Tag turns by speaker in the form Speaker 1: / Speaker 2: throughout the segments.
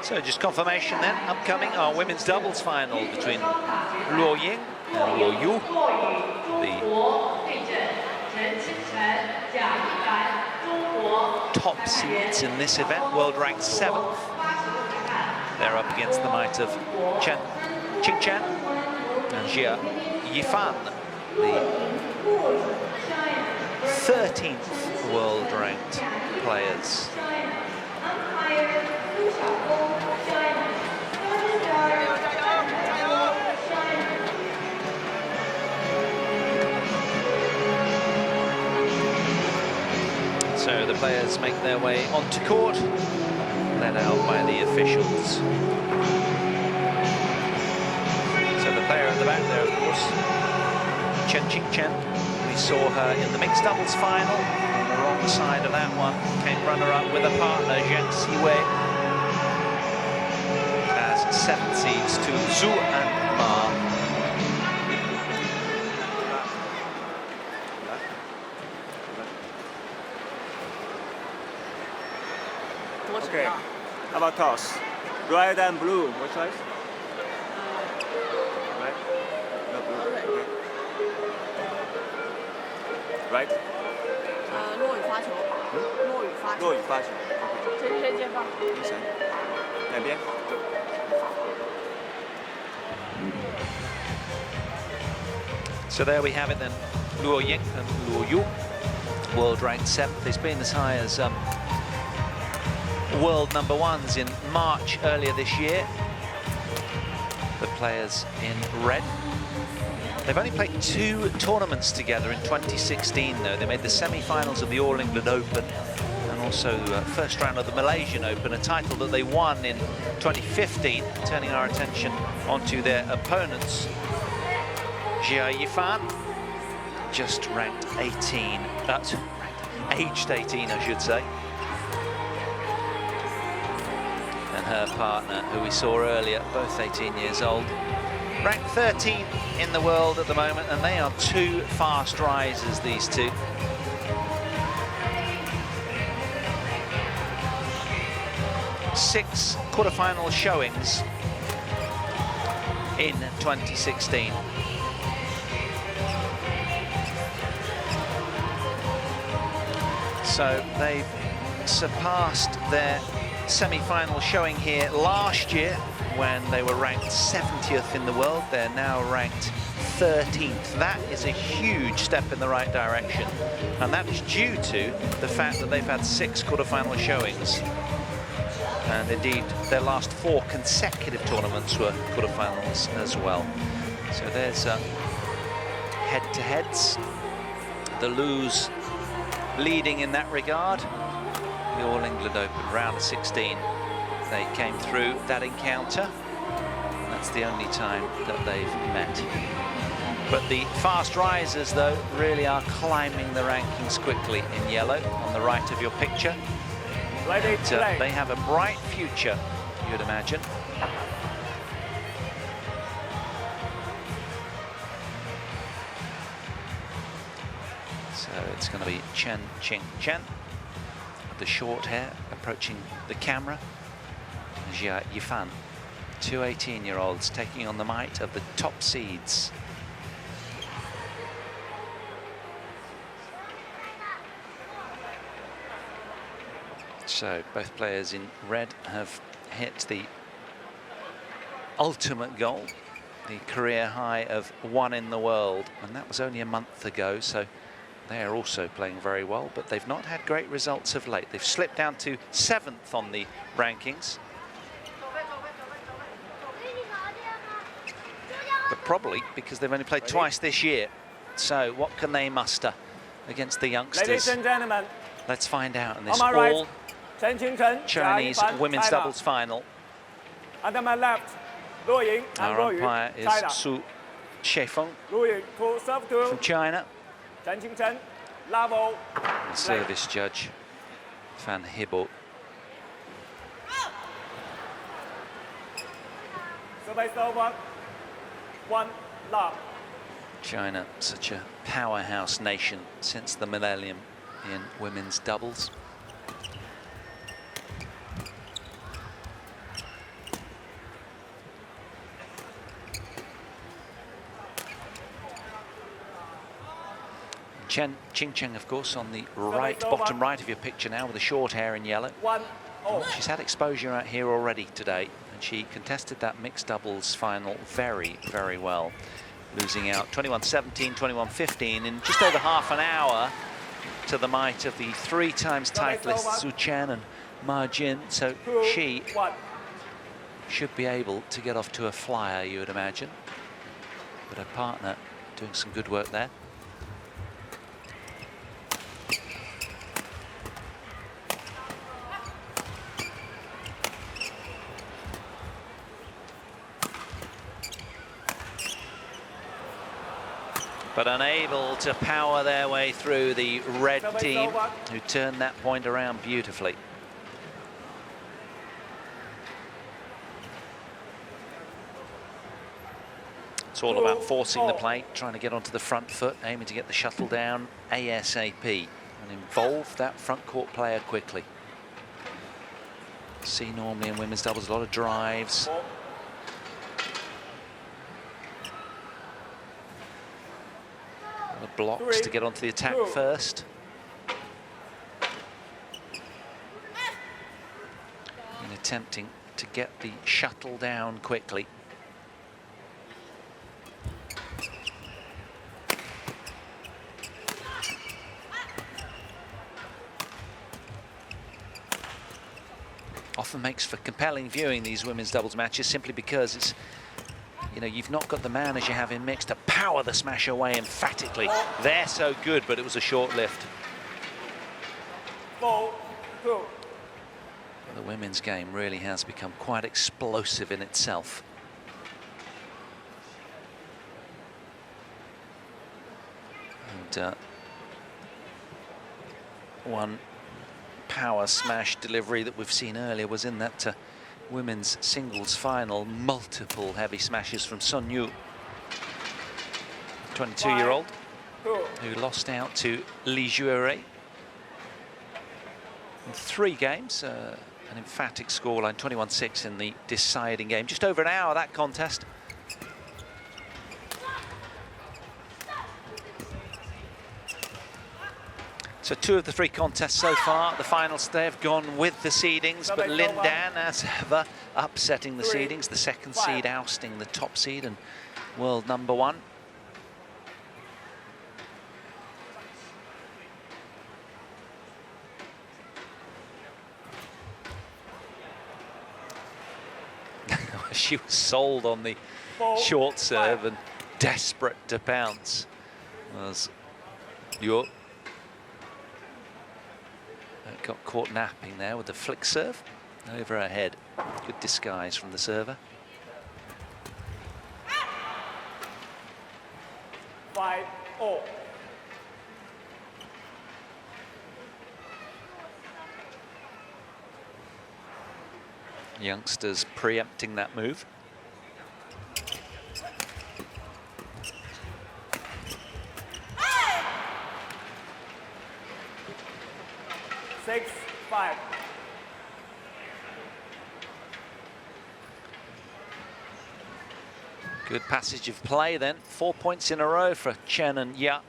Speaker 1: So just confirmation then, upcoming our women's doubles final between Luo Ying and Luo Yu. The top seeds in this event, world ranked 7th. They're up against the might of Chen and Jia Yifan, the 13th world ranked players. So the players make their way onto court, led out by the officials. So the player at the back there, of course, Chen. We saw her in the mixed doubles final. On the wrong side of that one came runner-up with a partner, Zheng Siwei, as 7 seeds to Zhu and Ma.
Speaker 2: Okay, how about toss? Red and blue, what choice? Red? No, blue. Okay. Right?
Speaker 3: 落雨发球，落雨发球。
Speaker 2: 落雨发球。
Speaker 3: 谁接棒？
Speaker 2: 医生，两边。
Speaker 1: So there we have it then, Luo Ying and Luo Yu, world ranked 7th. It's been as high as world number 1s in March earlier this year. The players in red. They've only played 2 tournaments together in 2016 though. They made the semi-finals of the All England Open and also first round of the Malaysian Open, a title that they won in 2015, turning our attention onto their opponents. Jia Yifan, just ranked 18, aged 18 I should say. And her partner, who we saw earlier, both 18 years old. Ranked 13th in the world at the moment, and they are 2 fast risers, these two. Six quarterfinal showings in 2016. So they've surpassed their semi-final showing here last year when they were ranked 70th in the world. They're now ranked 13th. That is a huge step in the right direction, and that is due to the fact that they've had 6 quarterfinal showings, and indeed their last 4 consecutive tournaments were quarterfinals as well. So there's head-to-heads. The Lus leading in that regard. The All England Open round 16, they came through that encounter. That's the only time that they've met. But the fast risers, though, really are climbing the rankings quickly in yellow on the right of your picture. They have a bright future, you'd imagine. So it's going to be Chen, the short hair, approaching the camera. Jia Yifan, 2 18-year-olds taking on the might of the top seeds. So both players in red have hit the ultimate goal, the career high of 1 in the world, and that was only a month ago, so they are also playing very well, but they've not had great results of late. They've slipped down to 7th on the rankings. But probably because they've only played twice this year. So what can they muster against the youngsters?
Speaker 2: Ladies and gentlemen,
Speaker 1: let's find out in this
Speaker 2: right,
Speaker 1: all
Speaker 2: Chen,
Speaker 1: Chinese women's doubles final.
Speaker 2: Under my left, Luo Ying and
Speaker 1: Our
Speaker 2: Luo Yu,
Speaker 1: umpire is
Speaker 2: China.
Speaker 1: Su Shefeng
Speaker 2: Luo Ying to serve to
Speaker 1: from China.
Speaker 2: Chen, level.
Speaker 1: And service judge Van Hibbel.
Speaker 2: Service over. 1 love.
Speaker 1: China, such a powerhouse nation since the millennium in women's doubles. Chen, of course, on the right, bottom right of your picture now with the short hair in yellow.
Speaker 2: 1-0.
Speaker 1: She's had exposure out here already today, and she contested that mixed doubles final very, very well, losing out 21-17, 21-15 in just over half an hour to the might of the 3-times titleists Chen and Ma Jin. So she should be able to get off to a flyer, you would imagine. But her partner doing some good work there. But unable to power their way through the red team, who turned that point around beautifully. It's all about forcing the play, trying to get onto the front foot, aiming to get the shuttle down ASAP and involve that front court player quickly. See normally in women's doubles a lot of drives. The blocks to get onto the attack first. And attempting to get the shuttle down quickly. Often makes for compelling viewing, these women's doubles matches, simply because it's, you know, you've not got the man as you have in mixed to power the smash away emphatically. They're so good, but it was a short lift.
Speaker 2: 4-2.
Speaker 1: The women's game really has become quite explosive in itself. And one power smash delivery that we've seen earlier was in that women's singles final. Multiple heavy smashes from Sun Yu, 22-year-old, who lost out to Li Jure in 3 games. An emphatic scoreline, 21-6 in the deciding game. Just over an hour, that contest. So 2 of the 3 contests so far, the finals today, have gone with the seedings, but Lin Dan, as ever, upsetting the seedings. The second seed ousting the top seed and world number 1. She was sold on the short serve and desperate to pounce. Was Yu. Got caught napping there with the flick serve over her head. Good disguise from the server.
Speaker 2: 5-0.
Speaker 1: Youngsters preempting that move.
Speaker 2: 6-5.
Speaker 1: Good passage of play then. 4 points in a row for Chen and Ya.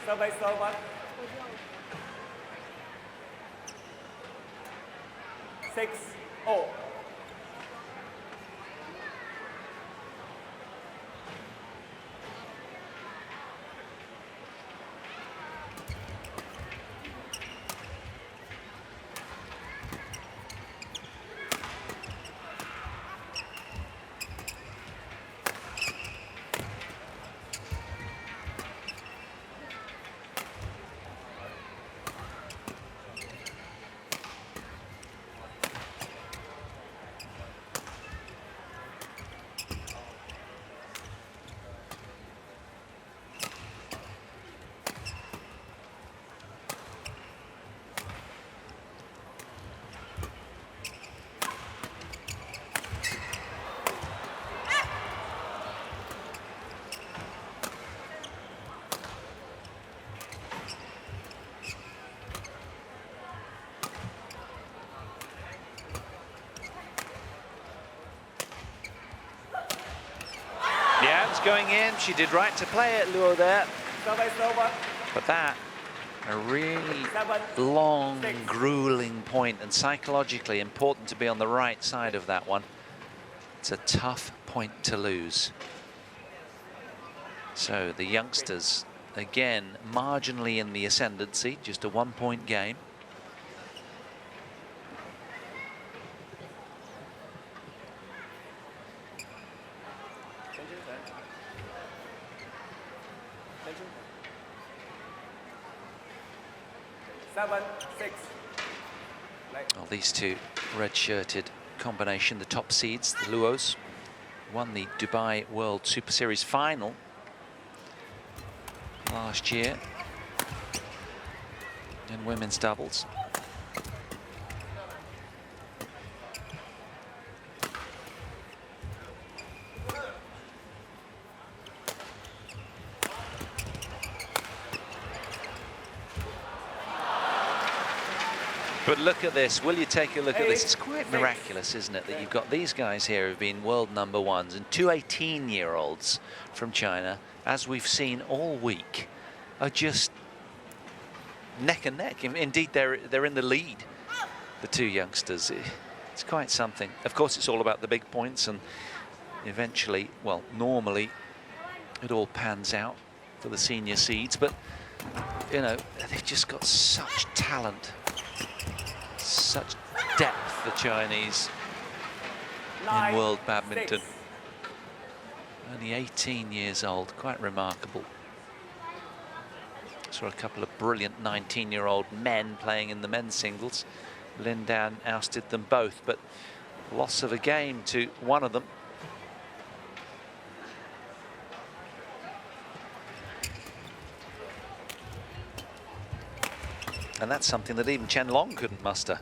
Speaker 2: Survey over. 6-0.
Speaker 1: going in. She did right to play it, Luo there. But that, a really long, grueling point, and psychologically important to be on the right side of that one. It's a tough point to lose. So the youngsters, again, marginally in the ascendancy, just a 1-point game. Well, these two red-shirted combination, the top seeds, the Luos, won the Dubai World Super Series final last year in women's doubles. But look at this, will you take a look at this? It's quite miraculous, isn't it, that you've got these guys here who've been world #1s and two 18-year-olds from China, as we've seen all week, are just neck and neck. Indeed, they're in the lead, the two youngsters. It's quite something. Of course, it's all about the big points, and eventually, well, normally, it all pans out for the senior seeds, but, you know, they've just got such talent. Such depth, the Chinese, in world badminton. Only 18 years old, quite remarkable. Saw a couple of brilliant 19-year-old men playing in the men's singles. Lin Dan ousted them both, but loss of a game to one of them. And that's something that even Chen couldn't muster.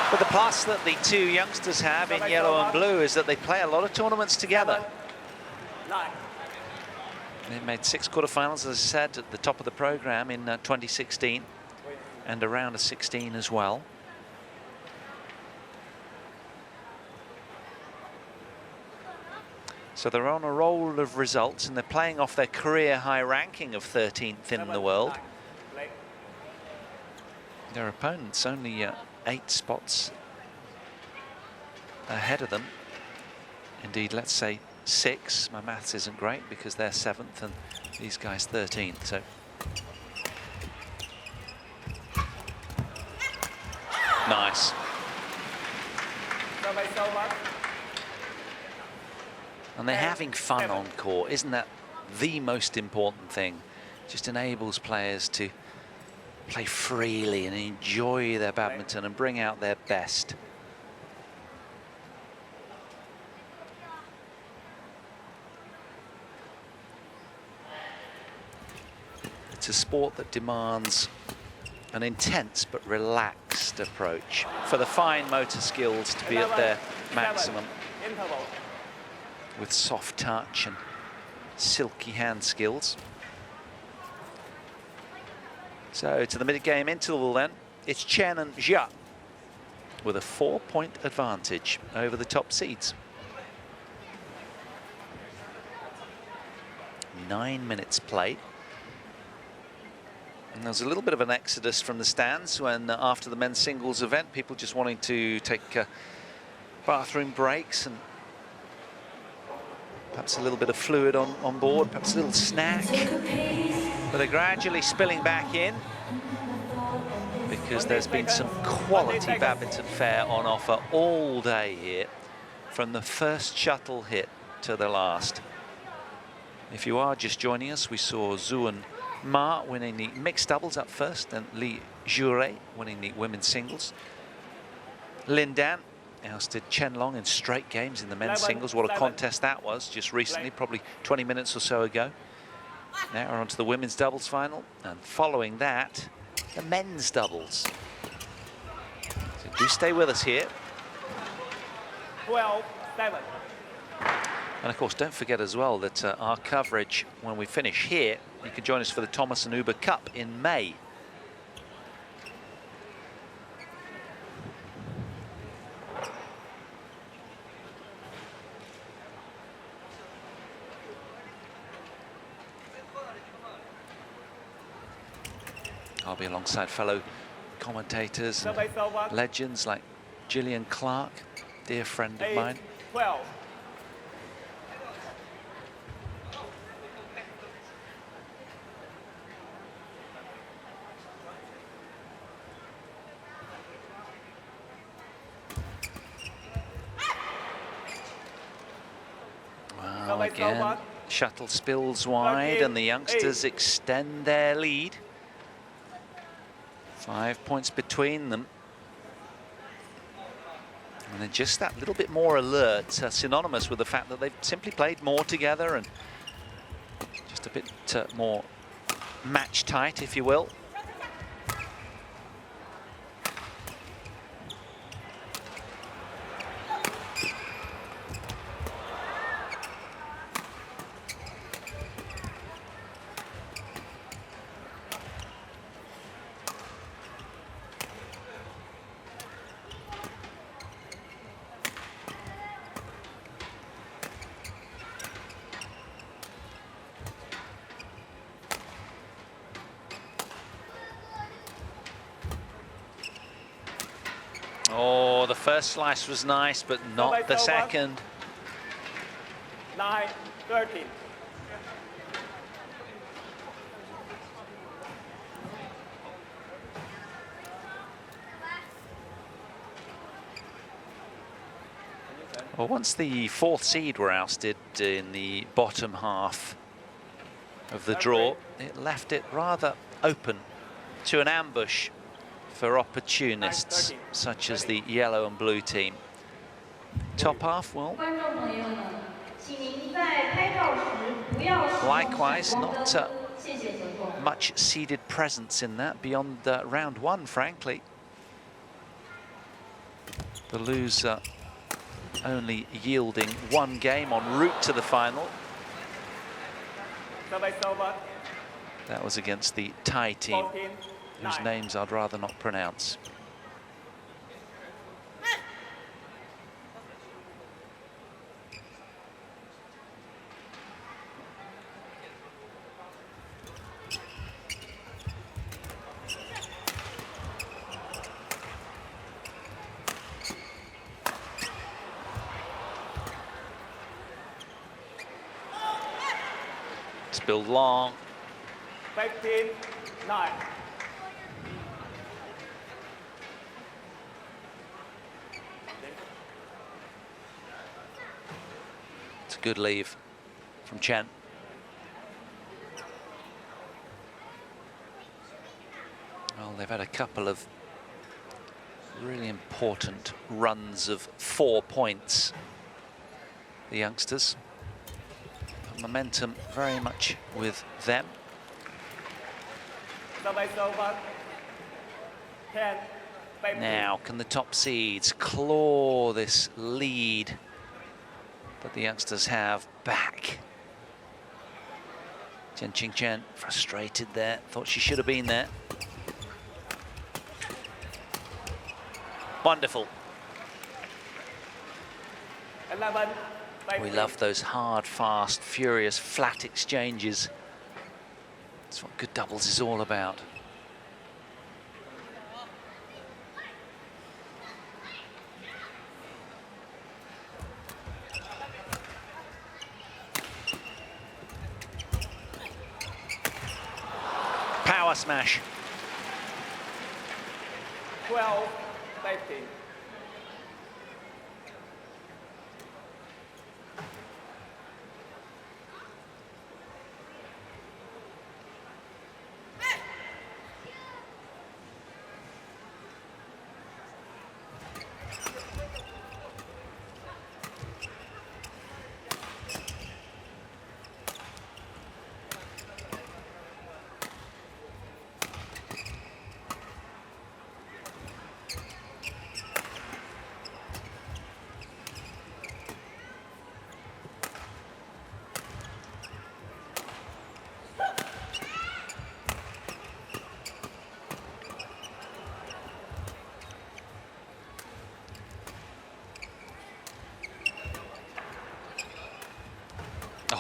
Speaker 1: But the plus that the two youngsters have in yellow and blue is that they play a lot of tournaments together. They made 6 quarterfinals, as I said, at the top of the program in 2016. And a round of 16 as well. So they're on a roll of results, and they're playing off their career high ranking of 13th in the world. Their opponents only 8 spots ahead of them. Indeed, let's say 6. My maths isn't great because they're 7th and these guys 13th. So. Nice. And they're having fun on court. Isn't that the most important thing? Just enables players to play freely and enjoy their badminton and bring out their best. It's a sport that demands an intense but relaxed approach for the fine motor skills to be at their maximum, with soft touch and silky hand skills. So to the mid-game interval then, it's Chen and Jia with a 4-point advantage over the top seeds. 9 minutes played. And there was a little bit of an exodus from the stands when, after the men's singles event, people just wanting to take bathroom breaks and perhaps a little bit of fluid on board, perhaps a little snack. But they're gradually spilling back in because there's been some quality badminton fare on offer all day here, from the first shuttle hit to the last. If you are just joining us, we saw Zhu and Ma winning the mixed doubles up first, and Li Jure winning the women's singles. Lin Dan ousted Chen in straight games in the men's singles. What a contest that was just recently, probably 20 minutes or so ago. Now we're on to the women's doubles final, and following that, the men's doubles. So do stay with us here.
Speaker 2: 12-7.
Speaker 1: And of course, don't forget as well that our coverage, when we finish here, you can join us for the Thomas and Uber Cup in May. I'll be alongside fellow commentators and legends like Gillian Clark, dear friend of mine.
Speaker 2: 12.
Speaker 1: Well, again, shuttle spills wide and the youngsters extend their lead. 5 points between them. And they're just that little bit more alert, synonymous with the fact that they've simply played more together and just a bit more match tight, if you will. Oh, the first slice was nice, but not the second.
Speaker 2: 9-13.
Speaker 1: Well, once the fourth seed were ousted in the bottom half of the draw, it left it rather open to an ambush for opportunists such as the yellow and blue team. Top half, well, likewise, not much seeded presence in that beyond round one, frankly. The loser only yielding one game en route to the final. That was against the Thai team, whose names I'd rather not pronounce. Spilled long.
Speaker 2: 15-9.
Speaker 1: It's a good leave from Chen. Well, they've had a couple of really important runs of 4 points, the youngsters. Momentum very much with them. Now, can the top seeds claw this lead that the youngsters have back? Chen frustrated there, thought she should have been there. Wonderful.
Speaker 2: 11.
Speaker 1: We love those hard, fast, furious, flat exchanges. That's what good doubles is all about. Power smash.
Speaker 2: 12-15.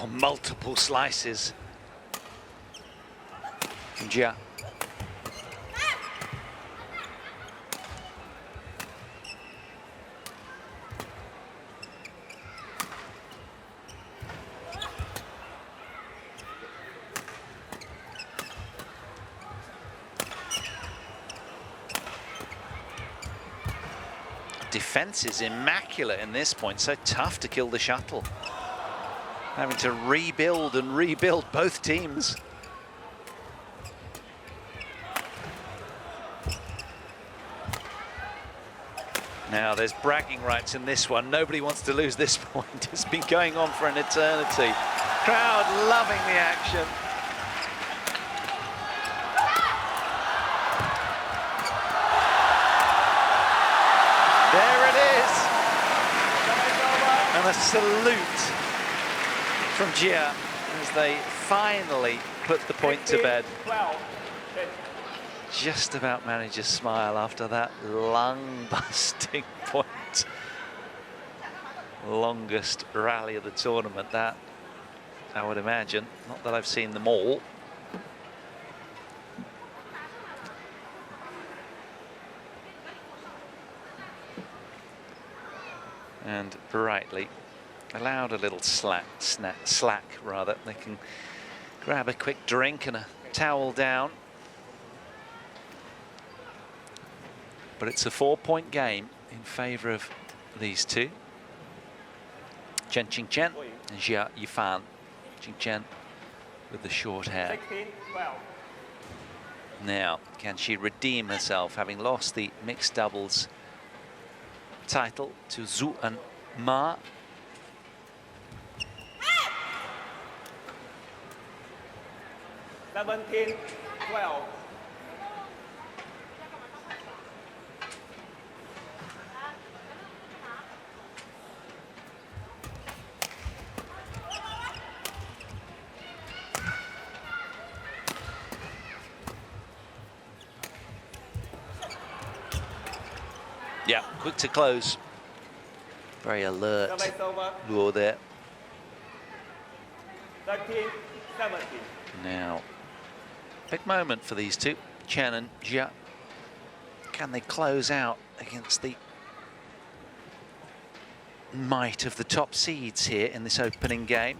Speaker 1: Oh, multiple slices from Jia. Defense is immaculate in this point, so tough to kill the shuttle. Having to rebuild and rebuild both teams. Now there's bragging rights in this one. Nobody wants to lose this point. It's been going on for an eternity. Crowd loving the action. There it is. And a salute from Jia as they finally put the point to bed. Just about managed a smile after that lung-busting point. Longest rally of the tournament, that, I would imagine. Not that I've seen them all. And brightly allowed a little slack. They can grab a quick drink and a towel down. But it's a 4-point game in favour of these two. Chen and Jia Yifan. Chen with the short hair.
Speaker 2: 16-12.
Speaker 1: Now, can she redeem herself, having lost the mixed doubles title to Zhu and Ma?
Speaker 2: Seventeen, 12.
Speaker 1: Yeah, quick to close. Very alert.
Speaker 2: Service over.
Speaker 1: Luo there.
Speaker 2: 13, 17.
Speaker 1: Now, big moment for these two, Chen and Jia. Can they close out against the might of the top seeds here in this opening game?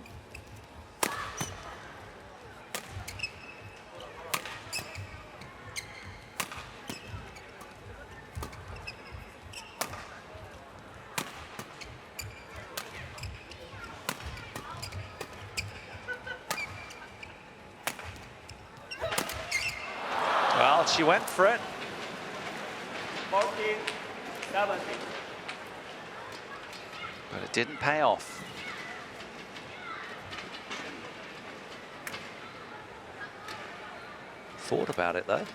Speaker 1: Well, she went for it.
Speaker 2: 14, 17.
Speaker 1: But it didn't pay off. Thought about it though.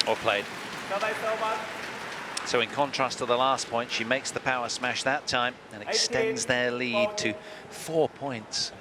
Speaker 1: Or played.
Speaker 2: Service over.
Speaker 1: So in contrast to the last point, she makes the power smash that time and extends their lead to 4 points.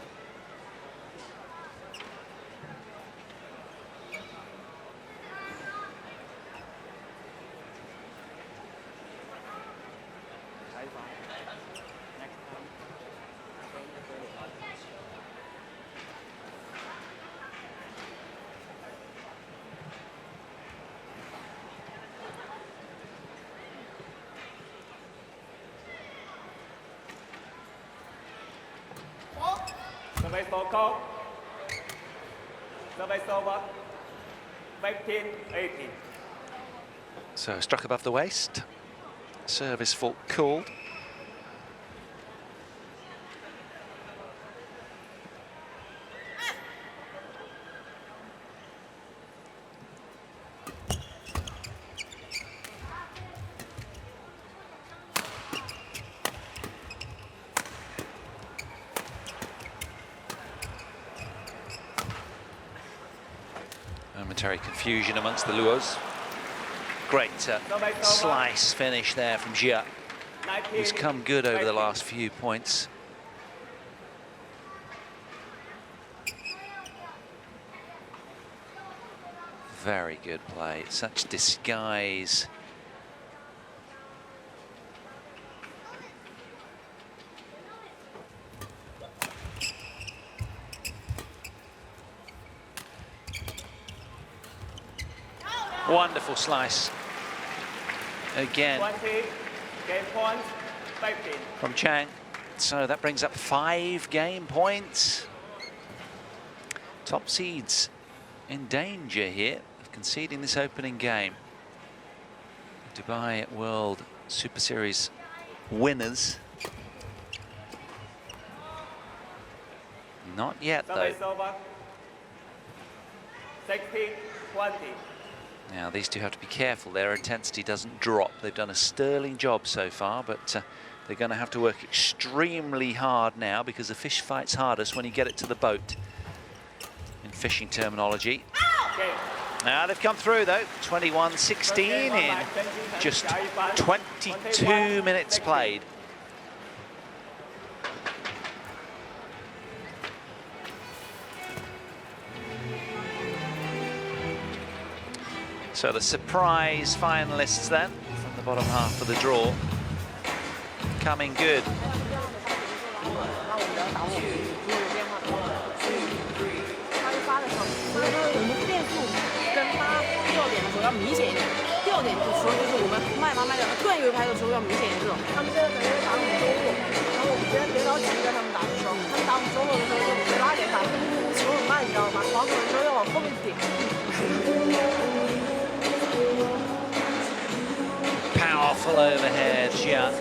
Speaker 2: Service for call. Service over. 15, 18.
Speaker 1: So struck above the waist. Service fault called. Momentary confusion amongst the Luos. Great slice finish there from Jia, who's come good over the last few points. Very good play, such disguise. Wonderful slice again
Speaker 2: 20, game point, 15.
Speaker 1: from Chen. So that brings up 5 game points. Top seeds in danger here of conceding this opening game. Dubai World Super Series winners. Not yet though.
Speaker 2: Service over. 60, 20.
Speaker 1: Now these two have to be careful, their intensity doesn't drop. They've done a sterling job so far, but they're going to have to work extremely hard now, because the fish fight's hardest when you get it to the boat, in fishing terminology.
Speaker 2: Okay.
Speaker 1: Now they've come through though, 21-16 in just 22 minutes played. So the surprise finalists then, from the bottom half of the draw, coming good.
Speaker 3: 要明显一点。第二点的时候就是我们卖妈卖的个人游拍的时候要明显一点这种。他们现在等于打我们中路，然后我们今天别着急跟他们打的时候，他们打我们中路的时候就别拉给他，球很慢，你知道吗？防守的时候要往后面顶。
Speaker 1: Powerful overhead, Jia.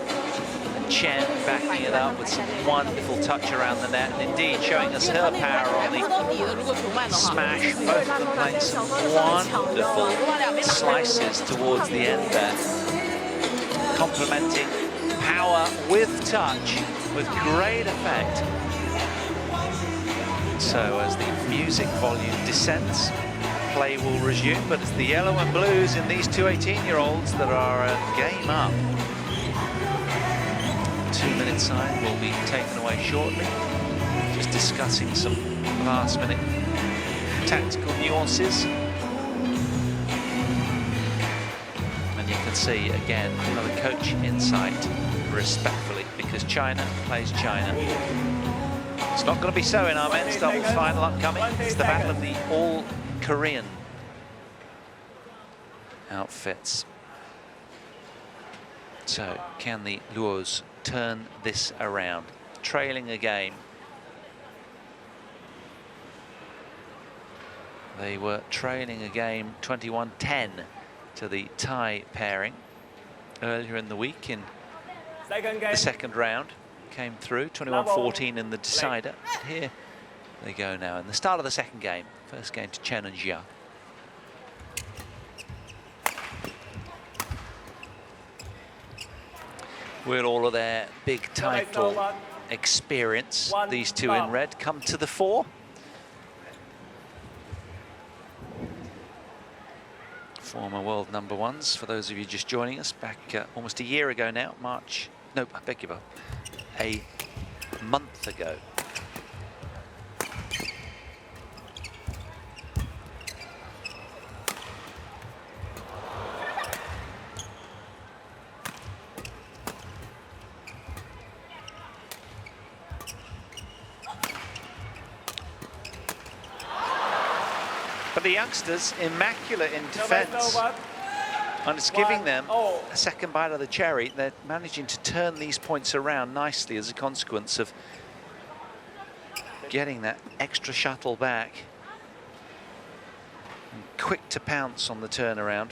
Speaker 1: Chen backing it up with some wonderful touch around the net, and indeed showing us her power on the smash. Both of them playing some wonderful slices towards the end there, complementing power with touch with great effect. So as the music volume descends, play will resume, but it's the yellow and blues in these two 18-year-olds that are game up. 2-minute sign will be taken away shortly. Just discussing some last-minute tactical nuances. And you can see, again, another coach in sight, respectfully, because China plays China. It's not going to be so in our men's doubles final upcoming. It's the battle of the all-Korean outfits. So, can the Luos turn this around? Trailing a game. They were trailing a game 21-10 to the Thai pairing earlier in the week in the second round. Came through 21-14 in the decider. Here they go now in the start of the second game. First game to Chen and Jia. With all of their big title experience, these two in red come to the fore. Former world number ones, for those of you just joining us, back almost a year ago now, March, no, I beg your pardon, a month ago. But the youngsters, immaculate in defence, and it's giving them a second bite of the cherry. They're managing to turn these points around nicely as a consequence of getting that extra shuttle back. And quick to pounce on the turnaround.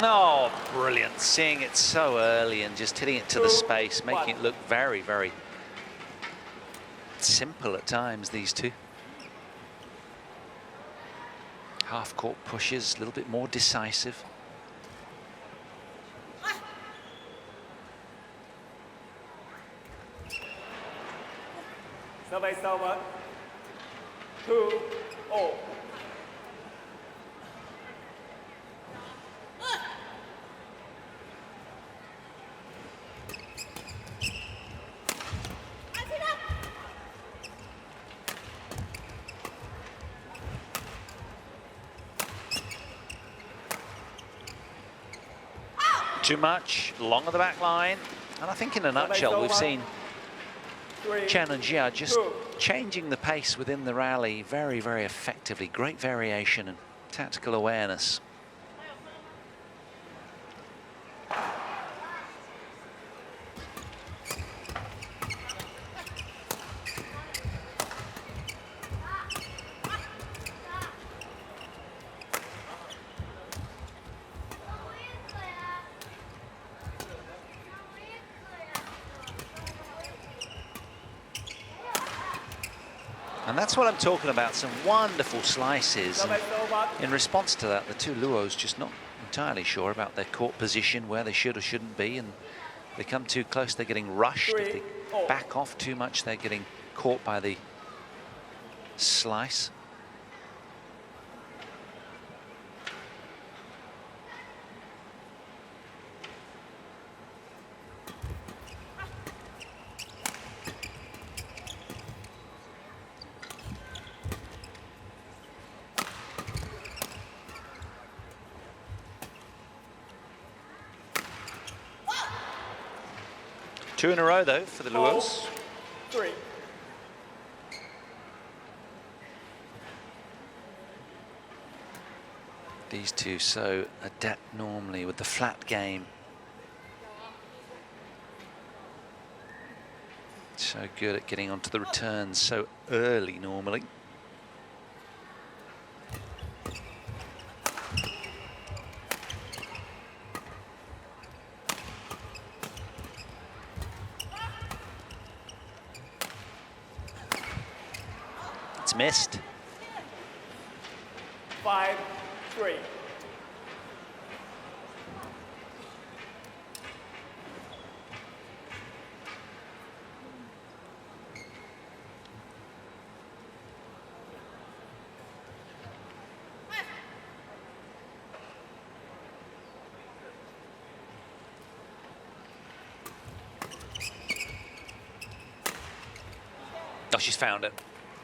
Speaker 1: Oh, brilliant. Seeing it so early and just hitting it to the space, making it look very, very simple at times, these two. Half-court pushes, a little bit more decisive.
Speaker 2: Survey over. 2-0.
Speaker 1: Too much, long of the back line. And I think in a nutshell, we've seen Chen and Jia just changing the pace within the rally very, very effectively. Great variation and tactical awareness. And that's what I'm talking about, some wonderful slices. And in response to that, the two Luos just not entirely sure about their court position, where they should or shouldn't be, and they come too close, they're getting rushed. If they back off too much, they're getting caught by the slice. Two in a row, though, for the Luos.
Speaker 2: 3.
Speaker 1: These two so adept normally with the flat game. So good at getting onto the returns so early normally. It's missed.
Speaker 2: 5-3.
Speaker 1: Oh, she's found it.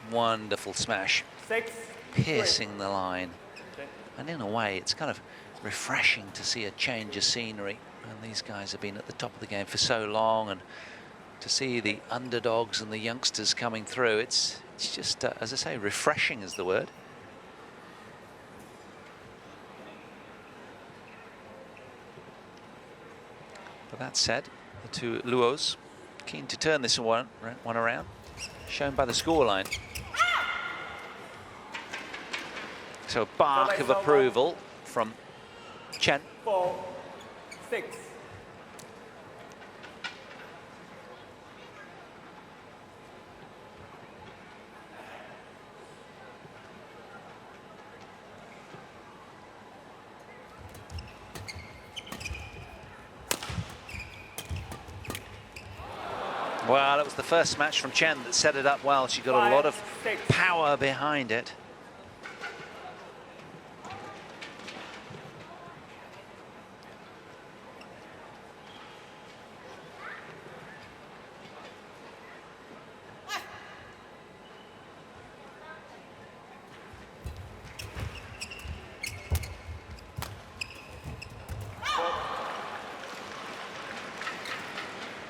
Speaker 1: Wonderful smash.
Speaker 2: 6.
Speaker 1: Piercing the line. And in a way, it's kind of refreshing to see a change of scenery. And these guys have been at the top of the game for so long, and to see the underdogs and the youngsters coming through, it's just, as I say, refreshing is the word. But that said, the two Luos keen to turn this one around, shown by the scoreline. So a bark of approval from Chen.
Speaker 2: 4-6.
Speaker 1: Well, it was the first match from Chen that set it up well. She got a lot of power behind it.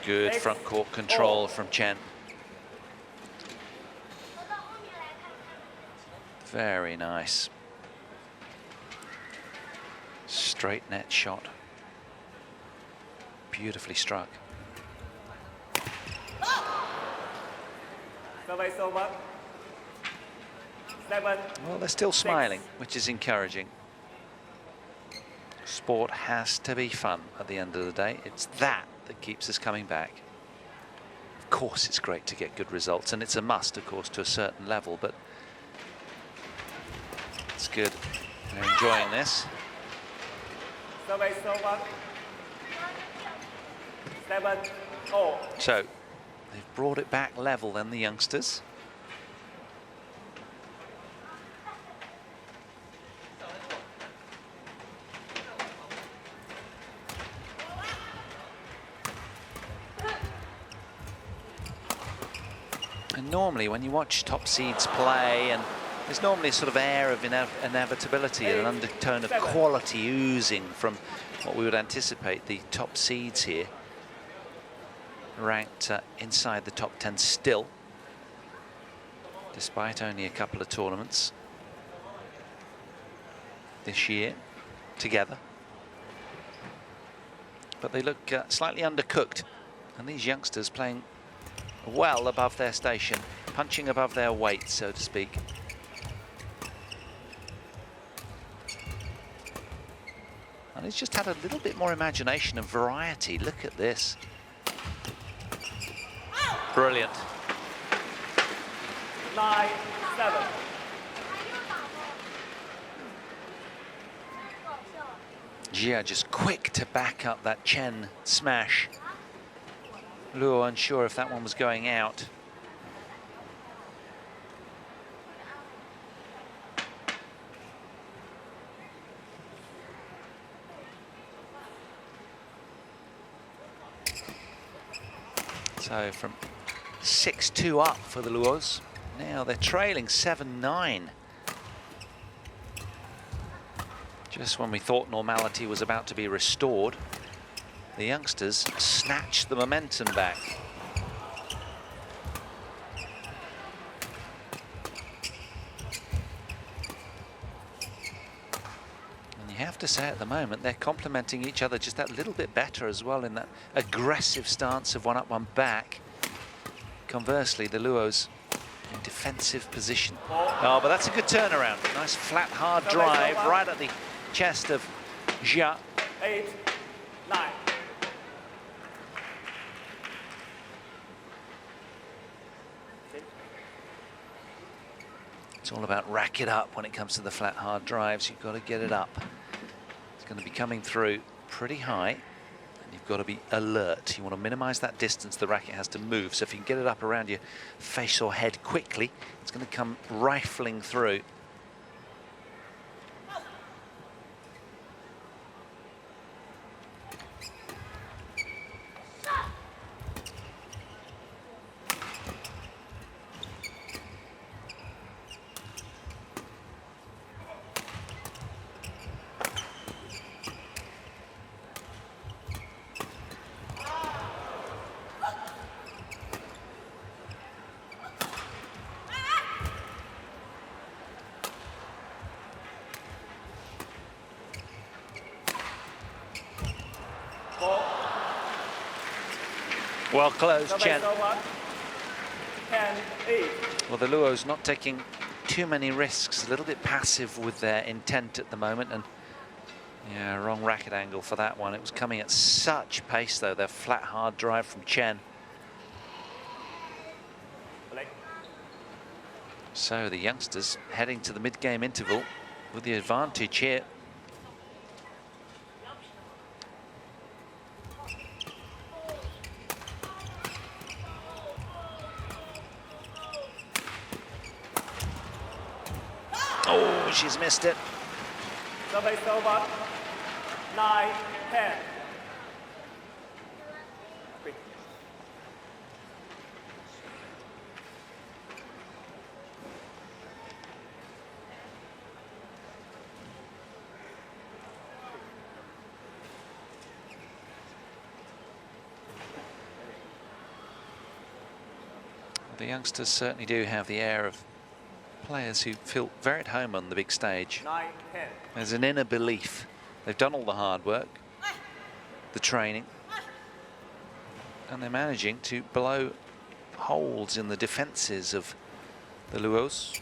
Speaker 1: Good front court control from Chen. Very nice. Straight net shot. Beautifully struck.
Speaker 2: Survey over. 7.
Speaker 1: Well, they're still smiling, which is encouraging. Sport has to be fun at the end of the day. It's that keeps us coming back. Of course, it's great to get good results, and it's a must, of course, to a certain level, but it's good. They're enjoying this.
Speaker 2: Survey over. 7-0.
Speaker 1: So they've brought it back level then, the youngsters. And normally when you watch top seeds play, and there's normally a sort of air of inevitability and an undertone of quality oozing from what we would anticipate the top seeds here, ranked inside the top 10 still, despite only a couple of tournaments this year together. But they look slightly undercooked, and these youngsters playing well above their station, punching above their weight, so to speak. And he's just had a little bit more imagination and variety. Look at this. Brilliant.
Speaker 2: 9-7.
Speaker 1: Jia just quick to back up that Chen smash. Luo unsure if that one was going out. So from 6-2 up for the Luos. Now they're trailing 7-9. Just when we thought normality was about to be restored, the youngsters snatched the momentum back. And you have to say at the moment they're complementing each other just that little bit better as well in that aggressive stance of one up, one back. Conversely, the Luos in defensive position. Oh, but that's a good turnaround. Nice flat, hard drive right at the chest of Jia.
Speaker 2: 8-9.
Speaker 1: It's all about rack it up when it comes to the flat, hard drives. You've got to get it up. It's going to be coming through pretty high, and you've got to be alert. You want to minimize that distance the racket has to move. So if you can get it up around your face or head quickly, it's going to come rifling through. Well closed, Chen.
Speaker 2: 10-8.
Speaker 1: Well, the Luos not taking too many risks, a little bit passive with their intent at the moment, and yeah, wrong racket angle for that one. It was coming at such pace though, their flat hard drive from Chen. So the youngsters heading to the mid-game interval with the advantage here. Oh, she's missed it.
Speaker 2: Survey over. 9-10.
Speaker 1: The youngsters certainly do have the air of players who feel very at home on the big stage.
Speaker 2: 9-10.
Speaker 1: There's an inner belief. They've done all the hard work, the training, and they're managing to blow holes in the defences of the Luos.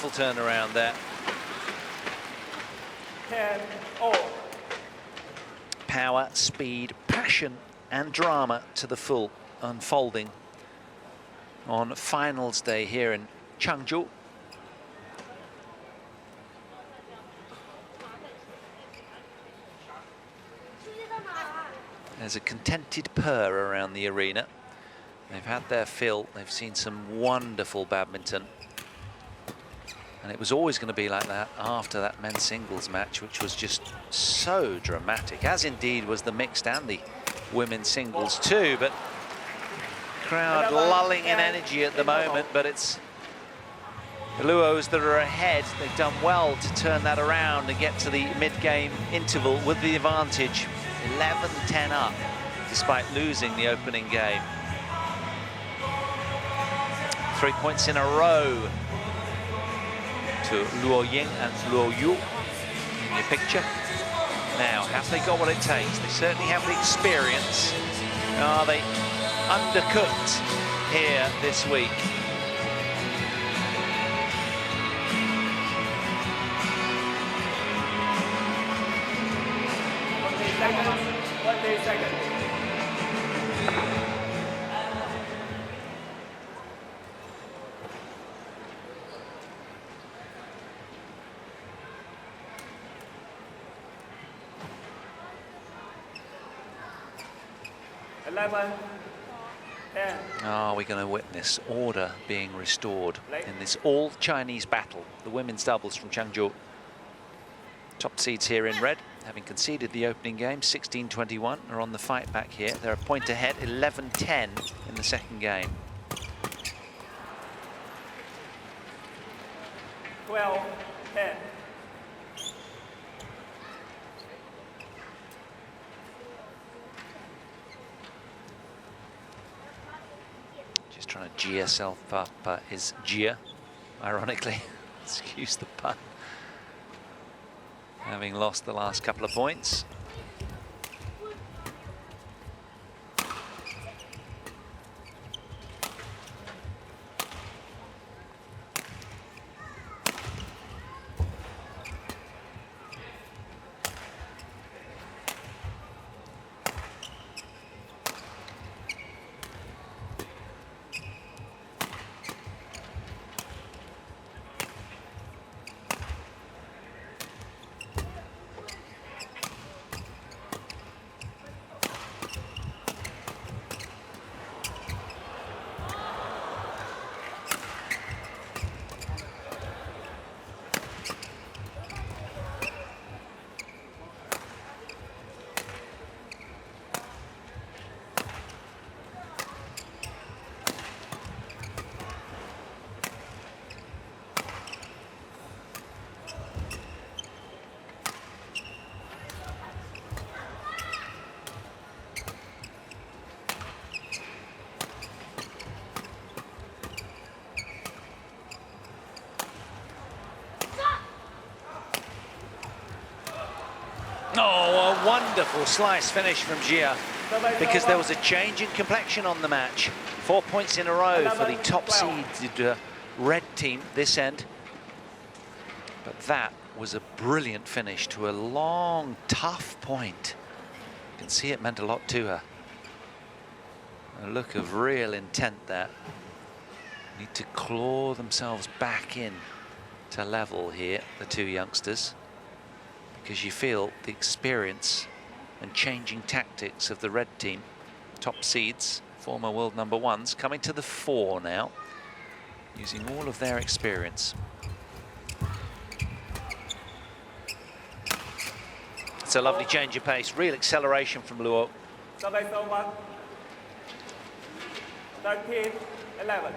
Speaker 1: Beautiful turnaround there.
Speaker 2: 10-0.
Speaker 1: Power, speed, passion and drama to the full, unfolding on finals day here in Changzhou. There's a contented purr around the arena. They've had their fill. They've seen some wonderful badminton. And it was always going to be like that after that men's singles match, which was just so dramatic, as indeed was the mixed and the women's singles too. But crowd lulling in energy at the moment, but it's the Luos that are ahead. They've done well to turn that around and get to the mid-game interval with the advantage. 11-10 up, despite losing the opening game. 3 points in a row to Luo Ying and Luo Yu in your picture. Now, have they got what it takes? They certainly have the experience. Are they undercooked here this week?
Speaker 2: One day second.
Speaker 1: Are we going to witness order being restored in this all-Chinese battle? The women's doubles from Changzhou. Top seeds here in red, having conceded the opening game, 16-21, are on the fight back here. They're a point ahead, 11-10 in the second game.
Speaker 2: 12-10.
Speaker 1: Just trying to G herself up his Gia, ironically. Excuse the pun. Having lost the last couple of points. Oh, a wonderful slice finish from Gia, because there was a change in complexion on the match. 4 points in a row for the top seeded red team this end. But that was a brilliant finish to a long, tough point. You can see it meant a lot to her. A look of real intent there. Need to claw themselves back in to level here, the two youngsters, because you feel the experience and changing tactics of the red team, top seeds, former world number ones, coming to the fore now, using all of their experience. It's a lovely change of pace, real acceleration from Luo.
Speaker 2: 13-11.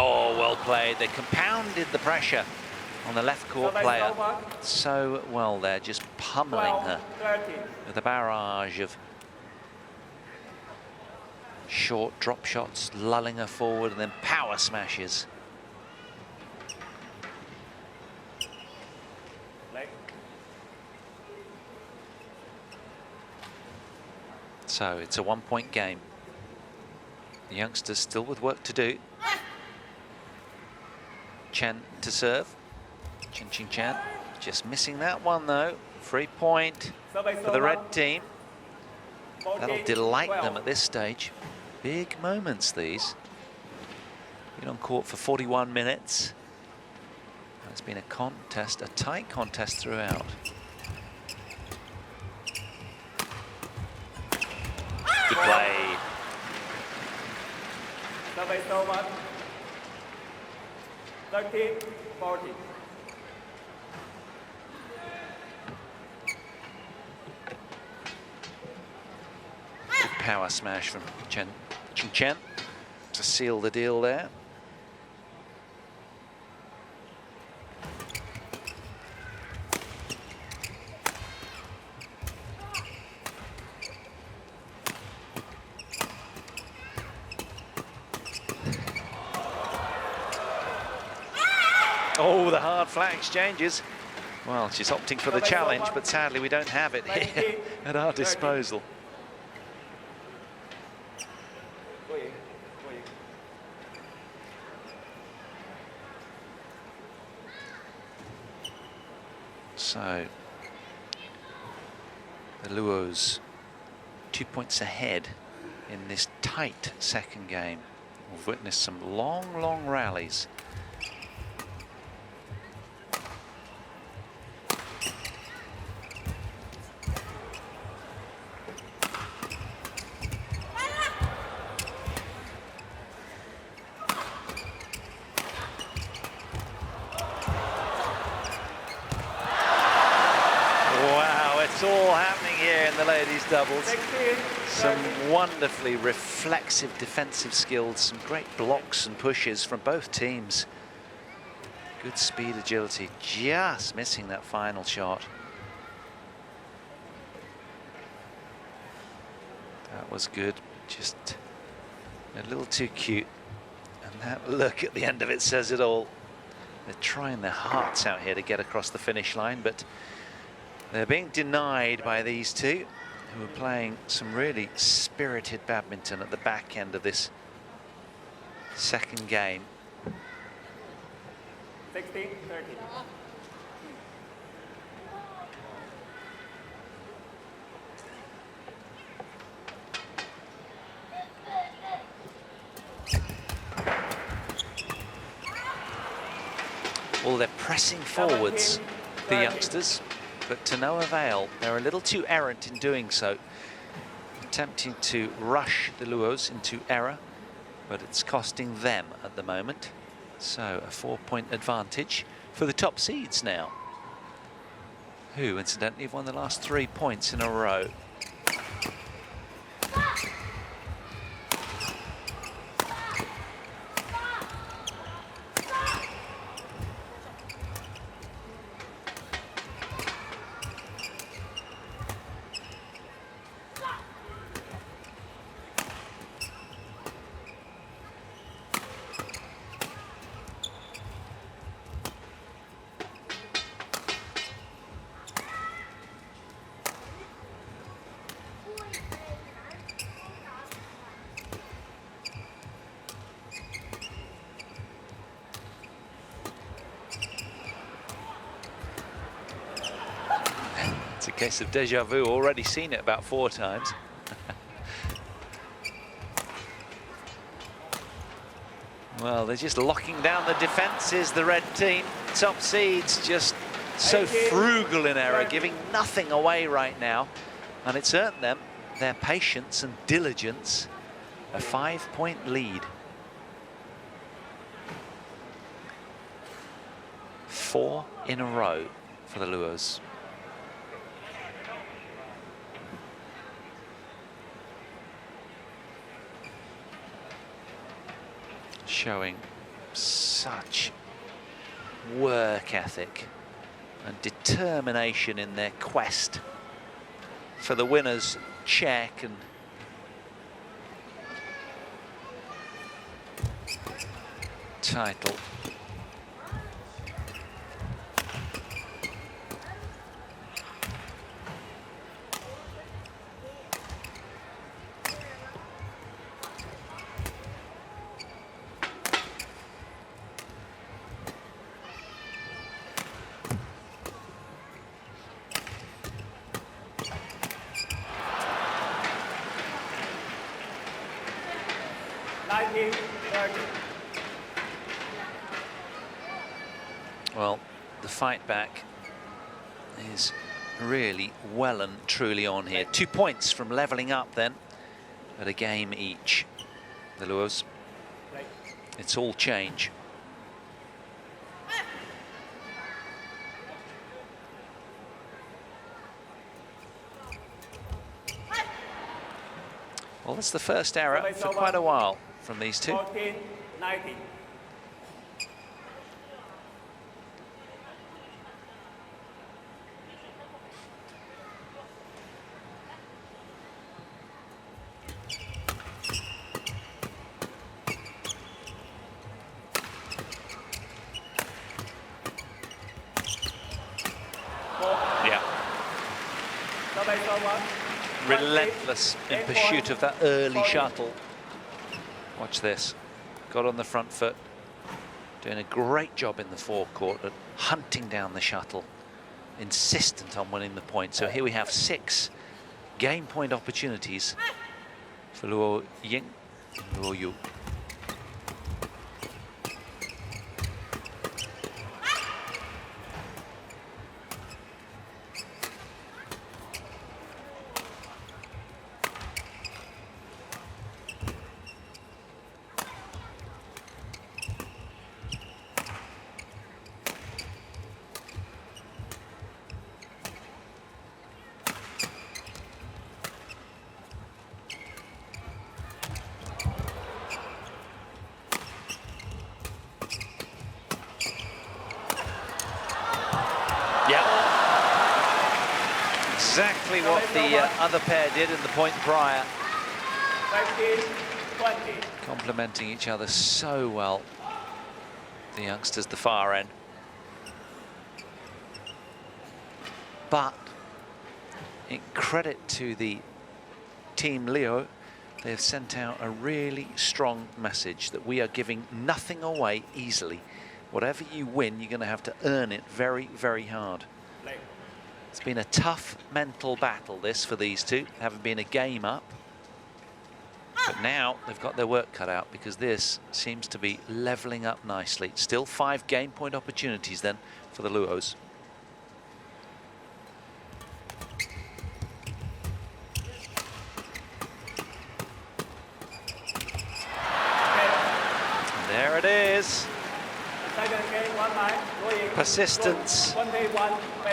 Speaker 1: Oh, well played. They compounded the pressure on the left court player so well there, just pummeling her with a barrage of short drop shots, lulling her forward, and then power smashes. So it's a 1-point game. The youngsters still with work to do. Chen to serve. Chen, just missing that one though. Free point for the red team. That'll delight them at this stage. Big moments these. Been on court for 41 minutes. It's been a contest, a tight contest throughout. Good play.
Speaker 2: Service over. 13-40.
Speaker 1: Power smash from Chen to seal the deal there. Oh, the hard flat exchanges. Well, she's opting for the challenge, but sadly we don't have it here at our disposal. So, the Luos 2 points ahead in this tight second game. We've witnessed some long rallies. It's all happening here in the ladies' doubles. Some wonderfully reflexive defensive skills, some great blocks and pushes from both teams. Good speed, agility, just missing that final shot. That was good, just a little too cute. And that look at the end of it says it all. They're trying their hearts out here to get across the finish line, but they're being denied by these two, who are playing some really spirited badminton at the back end of this second game.
Speaker 2: 16-30.
Speaker 1: Well, they're pressing forwards, the youngsters, but to no avail. They're a little too errant in doing so, attempting to rush the Luos into error, but it's costing them at the moment. So a 4-point advantage for the top seeds now, who incidentally have won the last 3 points in a row. It's a case of deja vu, already seen it about 4 times. Well, they're just locking down the defences, the red team. Top seeds just so frugal in error, giving nothing away right now. And it's earned them their patience and diligence. A 5-point lead. 4 in a row for the Luos. Showing such work ethic and determination in their quest for the winner's check and title. Well, the fight back is really well and truly on here. 2 points from levelling up then at a game each. The Luos. It's all change. Well, that's the first error for quite a while from these two.
Speaker 2: 14-19.
Speaker 1: Yeah. Relentless in pursuit of that early shuttle. Watch this. Got on the front foot. Doing a great job in the forecourt at hunting down the shuttle. Insistent on winning the point. So here we have 6 game point opportunities for Luo Ying and Luo Yu. Exactly what the other pair did in the point prior.
Speaker 2: 19-20.
Speaker 1: Complementing each other so well, the youngsters, the far end. But in credit to the Team Leo, they have sent out a really strong message that we are giving nothing away easily. Whatever you win, you're going to have to earn it very, very hard. It's been a tough mental battle, this, for these two, having been a game up. But now they've got their work cut out because this seems to be levelling up nicely. Still 5 game point opportunities then for the Luos. And there it is. Persistence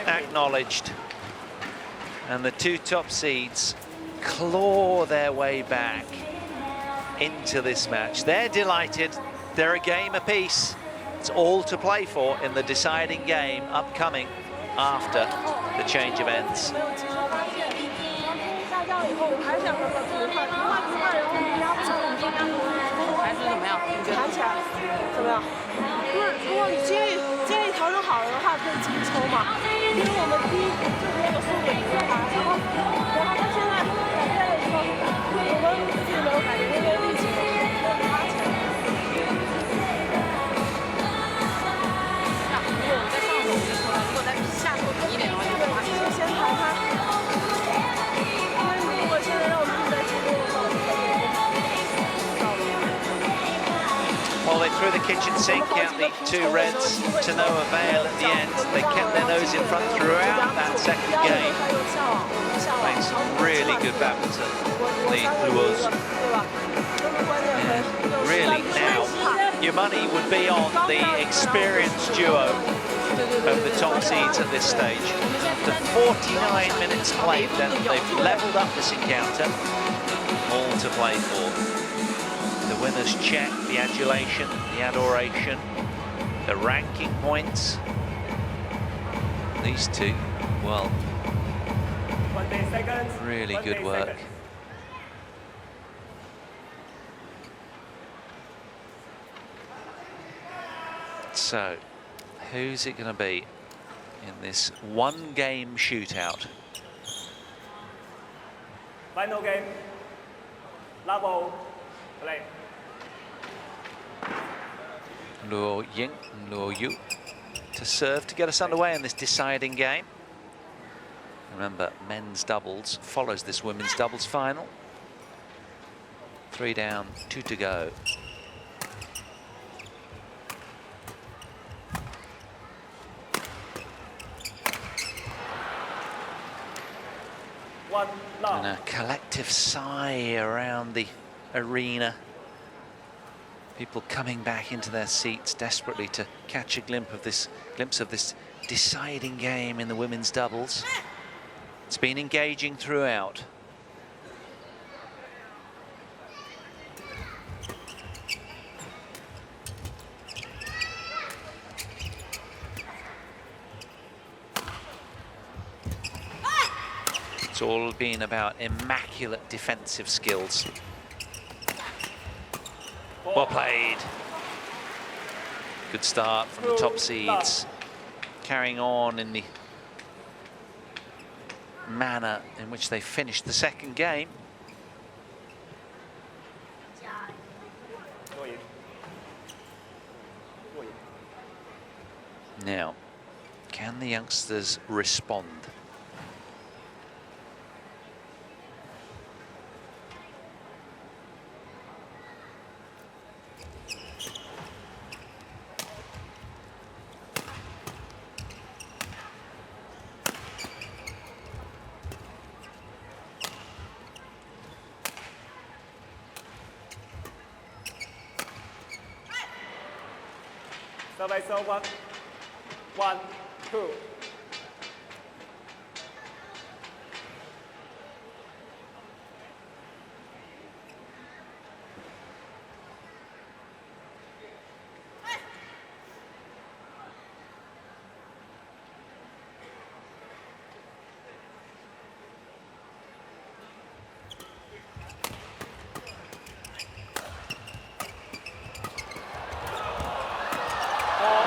Speaker 1: acknowledged. And the 2 top seeds claw their way back into this match. They're delighted. They're a game apiece. It's all to play for in the deciding game upcoming after the change of ends. Well, they threw the kitchen sink out the 2 reds to no avail at the end. They kept their nose in front throughout that second game. Playing some really good badminton, the Luos. And really now, your money would be on the experienced duo of the top seeds at this stage. After 49 minutes played, then they've levelled up this encounter. All to play for. The winners check, the adulation, the adoration, The ranking points. These two, well,
Speaker 2: 20 seconds.
Speaker 1: really
Speaker 2: 20
Speaker 1: good work.
Speaker 2: seconds.
Speaker 1: So, who's it going to be in this one-game shootout?
Speaker 2: Final game. Level. Play.
Speaker 1: Luo Ying and Luo Yu to serve to get us underway in this deciding game. Remember, men's doubles follows this women's doubles final. 3 down, 2 to go.
Speaker 2: One love.
Speaker 1: And a collective sigh around the arena. People coming back into their seats desperately to catch a glimpse of this deciding game in the women's doubles. It's been engaging throughout. It's all been about immaculate defensive skills. Well played. Good start from the top seeds. Carrying on in the manner in which they finished the second game. Now, can the youngsters respond?
Speaker 2: Survey over. 1, 2.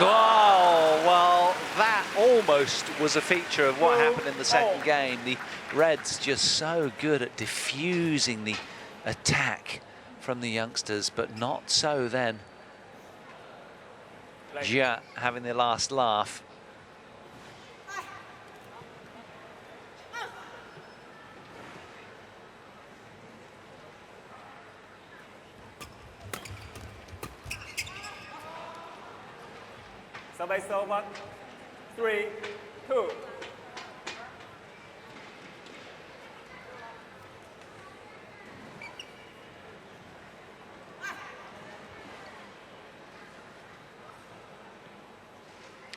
Speaker 1: Oh, well, that almost was a feature of what happened in the second game. The Reds just so good at diffusing the attack from the youngsters, but not so then. Jia having the last laugh.
Speaker 2: Survey over. 3, 2.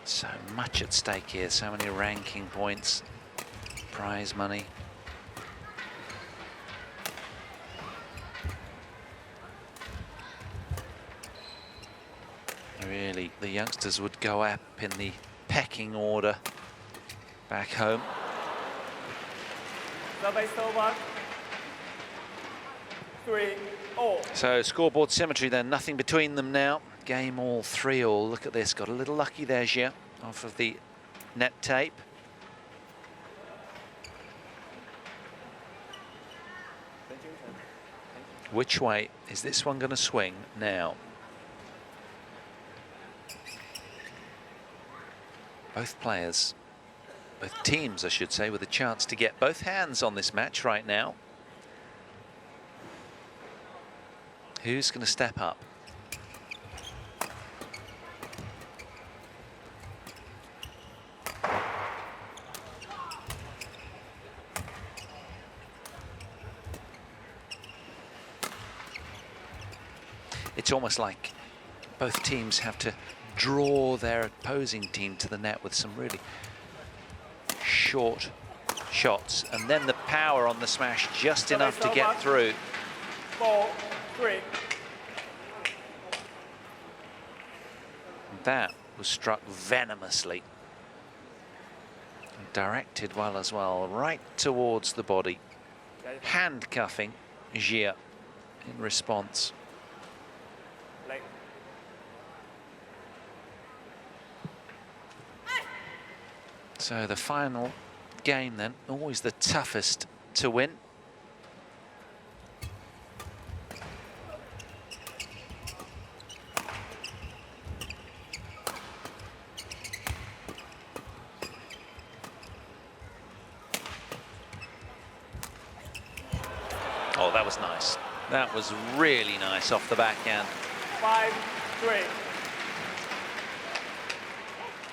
Speaker 1: So much at stake here, so many ranking points, prize money. Really, the youngsters would go up in the pecking order back home.
Speaker 2: Survey over. 3, all.
Speaker 1: So scoreboard symmetry then, nothing between them now. Game all 3-all. Look at this, got a little lucky there, Jia, off of the net tape. Which way is this one going to swing now? Both players, both teams, I should say, with a chance to get both hands on this match right now. Who's going to step up? It's almost like both teams have to draw their opposing team to the net with some really short shots, and then the power on the smash just enough to get through.
Speaker 2: 4, 3.
Speaker 1: That was struck venomously. Directed well as well, right towards the body. Handcuffing Jia in response. So the final game then, always the toughest to win. Oh, that was nice. That was really nice off the backhand.
Speaker 2: 5-3.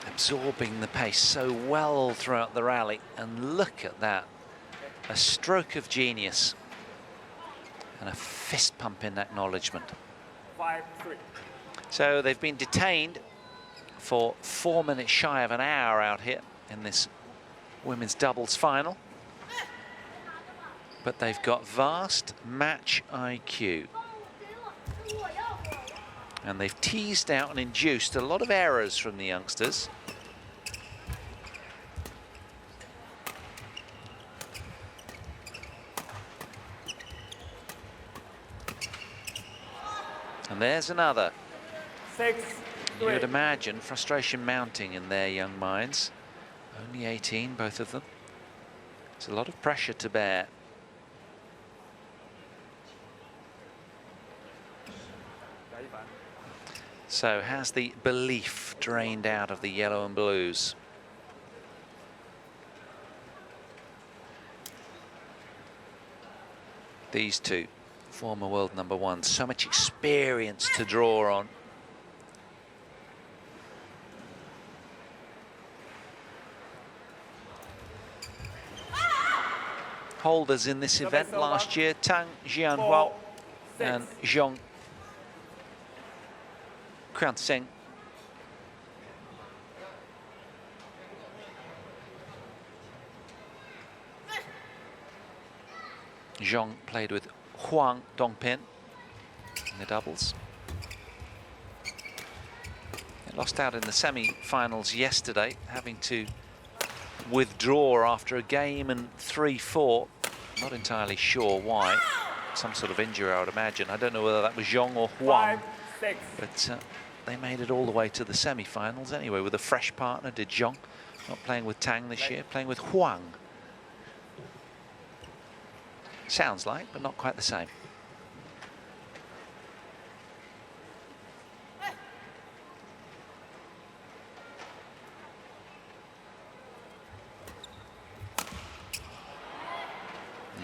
Speaker 1: Absorbing the pace so well throughout the rally, and look at that. A stroke of genius and a fist pump in acknowledgement.
Speaker 2: 5-3.
Speaker 1: So they've been detained for 4 minutes shy of an hour out here in this women's doubles final. But they've got vast match IQ. And they've teased out and induced a lot of errors from the youngsters. And there's another.
Speaker 2: 6-3.
Speaker 1: You would imagine frustration mounting in their young minds. Only 18, both of them. It's a lot of pressure to bear. So has the belief drained out of the yellow and blues? These two, former world number one, so much experience to draw on. Holders in this event last year, Tang Jianhua and Zhong Seng. Zhong played with Huang Dongpin in the doubles. They lost out in the semi-finals yesterday, having to withdraw after a game and 3-4. Not entirely sure why. Some sort of injury, I would imagine. I don't know whether that was Zhong or Huang.
Speaker 2: 5-6.
Speaker 1: But they made it all the way to the semi-finals anyway with a fresh partner, did Zhong. Not playing with Tang this year, playing with Huang. Sounds like, but not quite the same.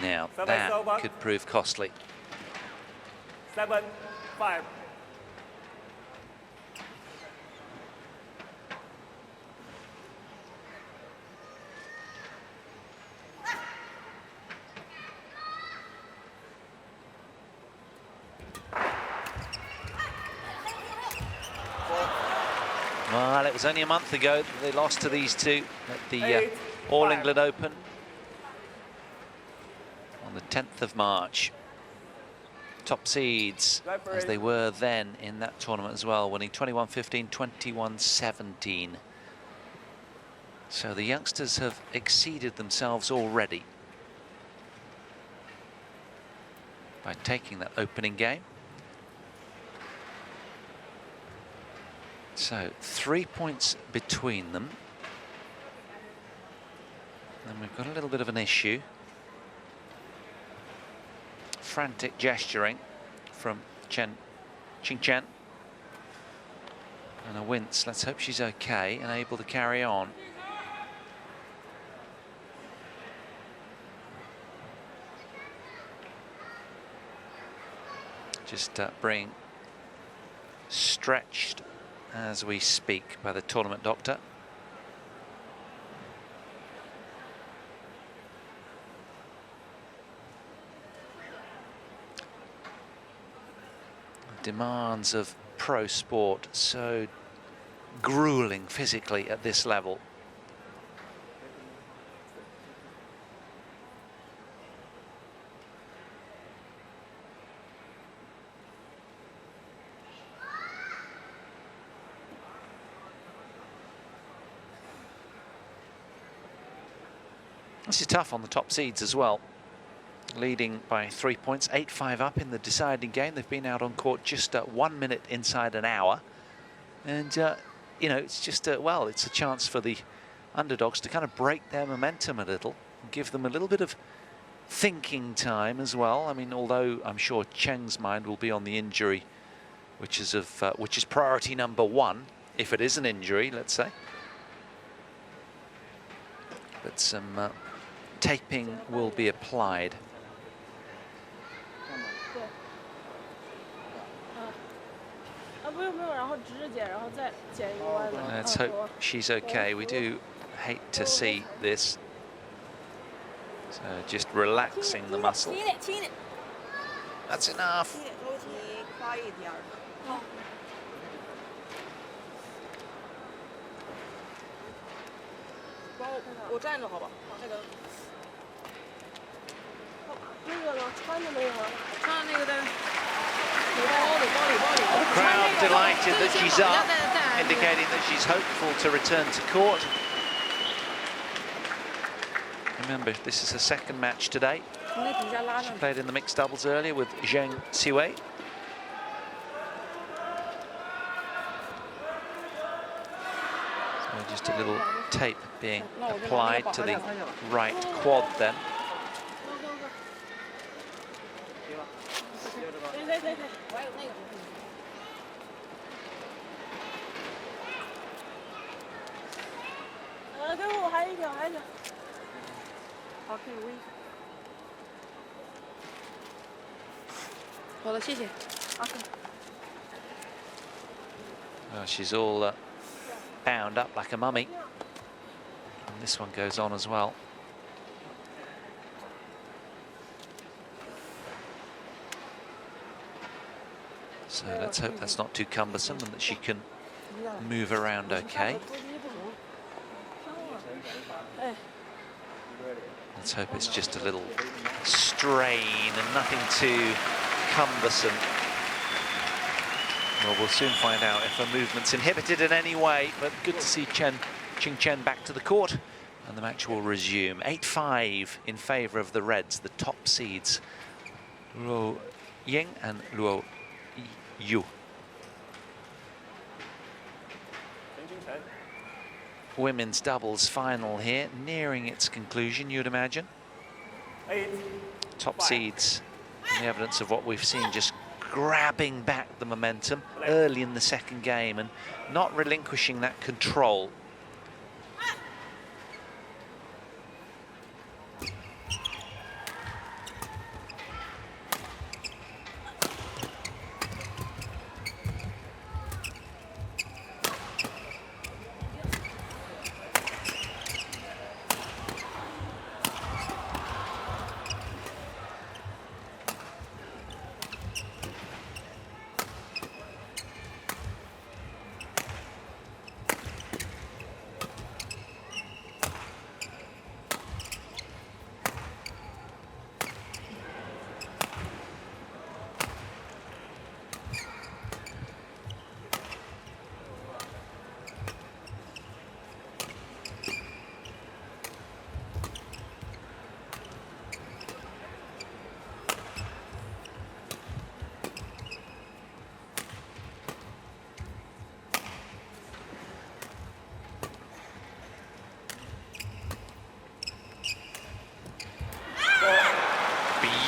Speaker 1: Now, that could prove costly.
Speaker 2: 7-5.
Speaker 1: Well, it was only a month ago that they lost to these two at the All England Open on the 10th of March. Top seeds, as they were then in that tournament as well, winning 21-15, 21-17. So the youngsters have exceeded themselves already by taking that opening game. So 3 points between them. And we've got a little bit of an issue. Frantic gesturing from Chen. And a wince. Let's hope she's okay and able to carry on. Just being stretched as we speak by the tournament doctor. Demands of pro sport so grueling physically at this level. This is tough on the top seeds as well. Leading by 3 points, 8-5 up in the deciding game. They've been out on court just 1 minute inside an hour. And, you know, it's just, well, it's a chance for the underdogs to kind of break their momentum a little, and give them a little bit of thinking time as well. I mean, although I'm sure Chen's mind will be on the injury, which is priority number 1, if it is an injury, let's say. But some taping will be applied. Let's hope she's okay. We do hate to see this. So just relaxing the muscle. That's enough. Crowd delighted that she's up, indicating that she's hopeful to return to court. Remember, this is her second match today. She played in the mixed doubles earlier with Zheng Siwei. So just a little tape being applied to the right quad then. Well, she's all bound up like a mummy. And this one goes on as well. So let's hope that's not too cumbersome and that she can move around okay. Let's hope it's just a little strain and nothing too cumbersome. Well, we'll soon find out if her movement's inhibited in any way, but good to see Chen back to the court, and the match will resume. 8-5 in favour of the Reds, the top seeds, Luo Ying and Luo Yu. Women's doubles final here, nearing its conclusion, you'd imagine. Top seeds, and the evidence of what we've seen, just grabbing back the momentum early in the second game and not relinquishing that control.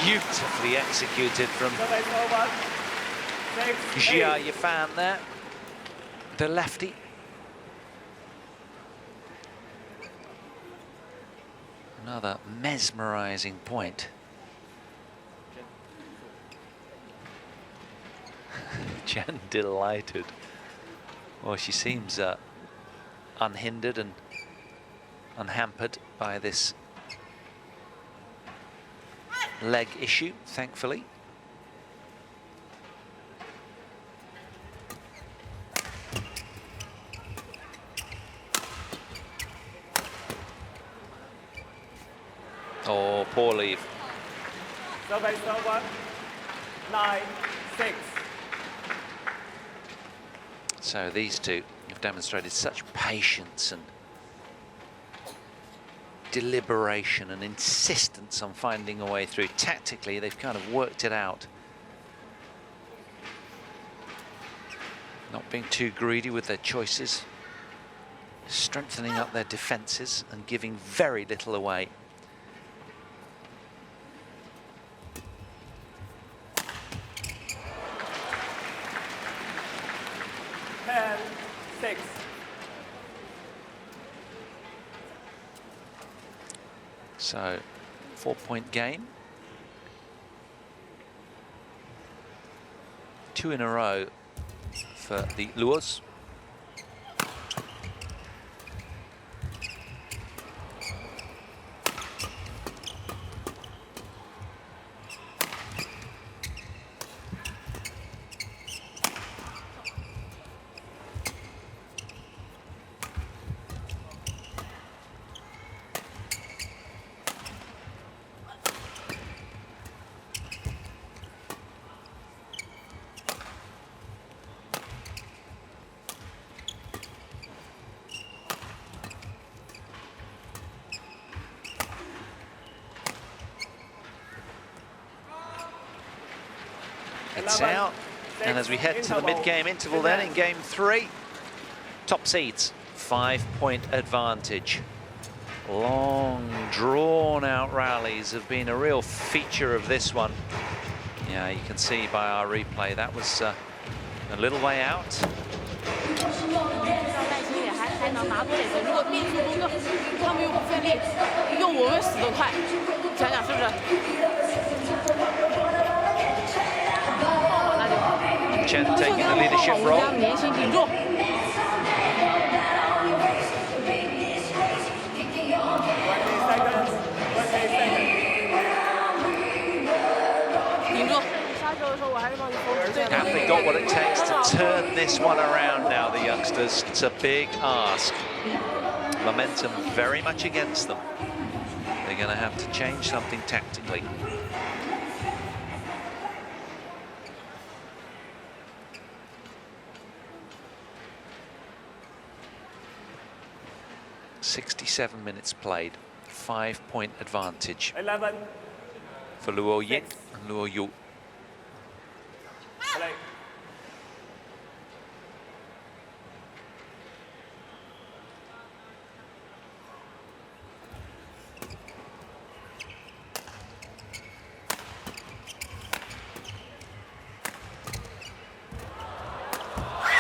Speaker 1: Beautifully executed from Jia Yifan there, the lefty. Another mesmerizing point. Chen delighted. Well, she seems unhindered and unhampered by this leg issue, thankfully. Oh, poor leave.
Speaker 2: 9-6.
Speaker 1: So these two have demonstrated such patience and deliberation and insistence on finding a way through. Tactically, they've kind of worked it out. Not being too greedy with their choices. Strengthening up their defences and giving very little away.
Speaker 2: Six.
Speaker 1: So, 4-point game. 2 in a row for the Luos. It's out, and as we head to the mid-game interval then in game 3, top seeds, 5-point advantage. Long, drawn-out rallies have been a real feature of this one. Yeah, you can see by our replay that was a little way out.
Speaker 3: 还能拿对子，如果变速工作他们又不费力，用我们死得快，想想是不是？
Speaker 1: Chen taking the leadership role.
Speaker 3: 连心顶住。顶住。杀球的时候我还是帮你封直线。
Speaker 1: Have they got what it takes to turn this one around now, the youngsters? It's a big ask. Momentum very much against them. They're going to have to change something tactically. .67 minutes played, 5-point advantage
Speaker 2: 11.
Speaker 1: for Luo Yin and Luo Yu.
Speaker 2: Play.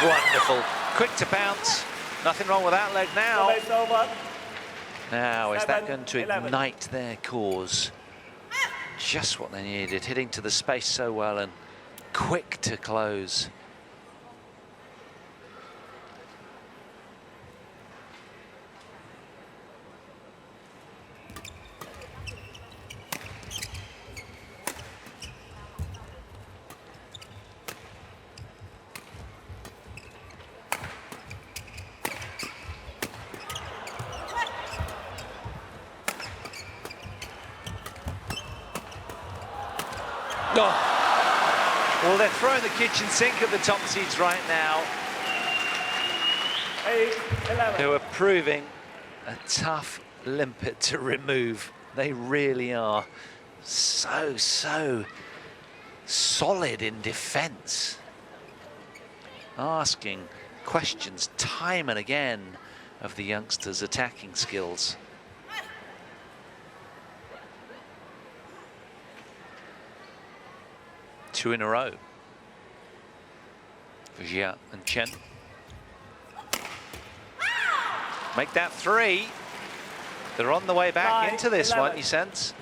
Speaker 1: Wonderful, quick to bounce. Nothing wrong with that leg now.
Speaker 2: It's over.
Speaker 1: Now, is that going to
Speaker 2: 11.
Speaker 1: ignite their cause? Just what they needed, hitting to the space so well and quick to close. Oh. Well, they're throwing the kitchen sink at the top seeds right now.
Speaker 2: 8, 11.
Speaker 1: Who are proving a tough limpet to remove. They really are so solid in defense. Asking questions time and again of the youngsters' attacking skills. Two in a row for Jia and Chen. Make that 3. They're on the way back
Speaker 2: 9,
Speaker 1: into this
Speaker 2: 11.
Speaker 1: one, you sense.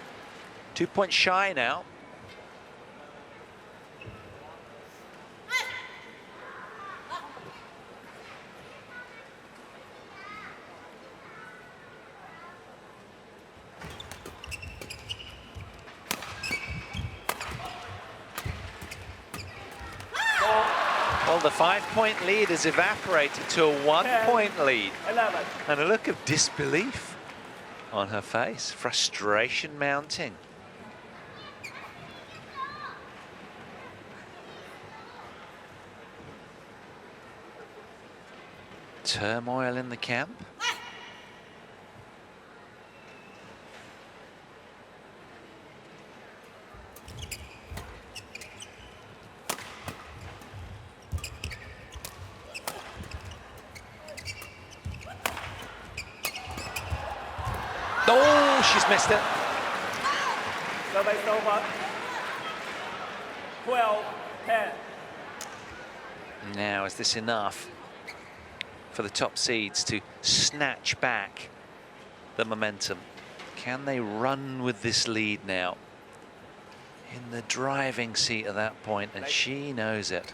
Speaker 1: 2 points shy now. Well, the 5-point lead has evaporated to a 1-point lead.
Speaker 2: 11.
Speaker 1: And a look of disbelief on her face, frustration mounting. Turmoil in the camp. she's missed it.
Speaker 2: Service over. 12-10.
Speaker 1: Now, is this enough for the top seeds to snatch back the momentum? Can they run with this lead now? In the driving seat at that point, and she knows it.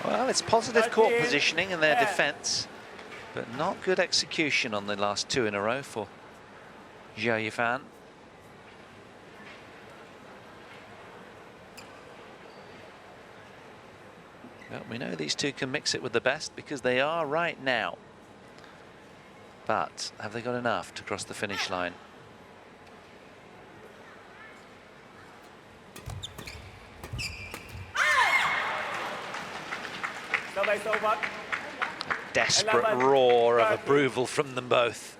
Speaker 1: Well, it's positive court positioning in their defence, but not good execution on the last two in a row for Zhou Yifan. Well, we know these two can mix it with the best because they are right now. But have they got enough to cross the finish line?
Speaker 2: Service over.
Speaker 1: A desperate roar of approval from them both.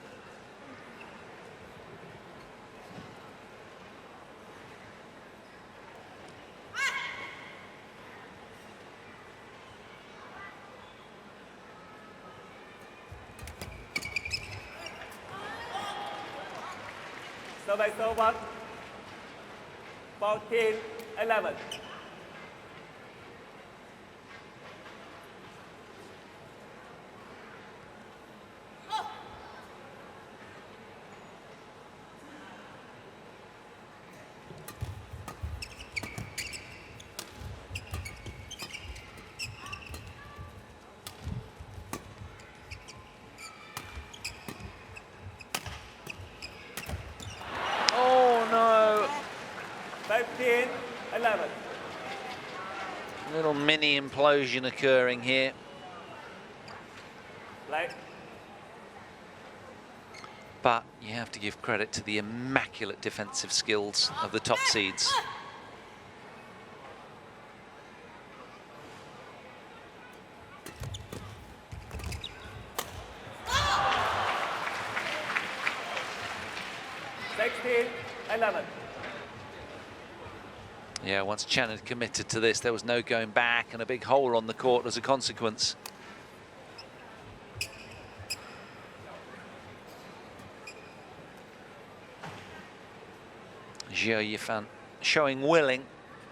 Speaker 2: Service over. 14-11.
Speaker 1: Oh no!
Speaker 2: 15-11.
Speaker 1: Little mini implosion occurring here.
Speaker 2: Like.
Speaker 1: But you have to give credit to the immaculate defensive skills of the top seeds. Yeah, once Chen had committed to this, there was no going back, and a big hole on the court as a consequence. Zhou Yifan showing willing.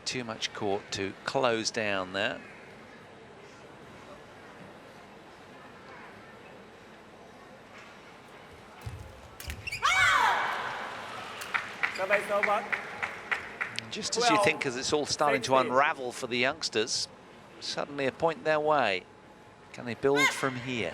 Speaker 1: Too much court to close down there.
Speaker 2: Service over.
Speaker 1: Just as you think, as it's all starting to unravel for the youngsters, suddenly a point their way. Can they build from here?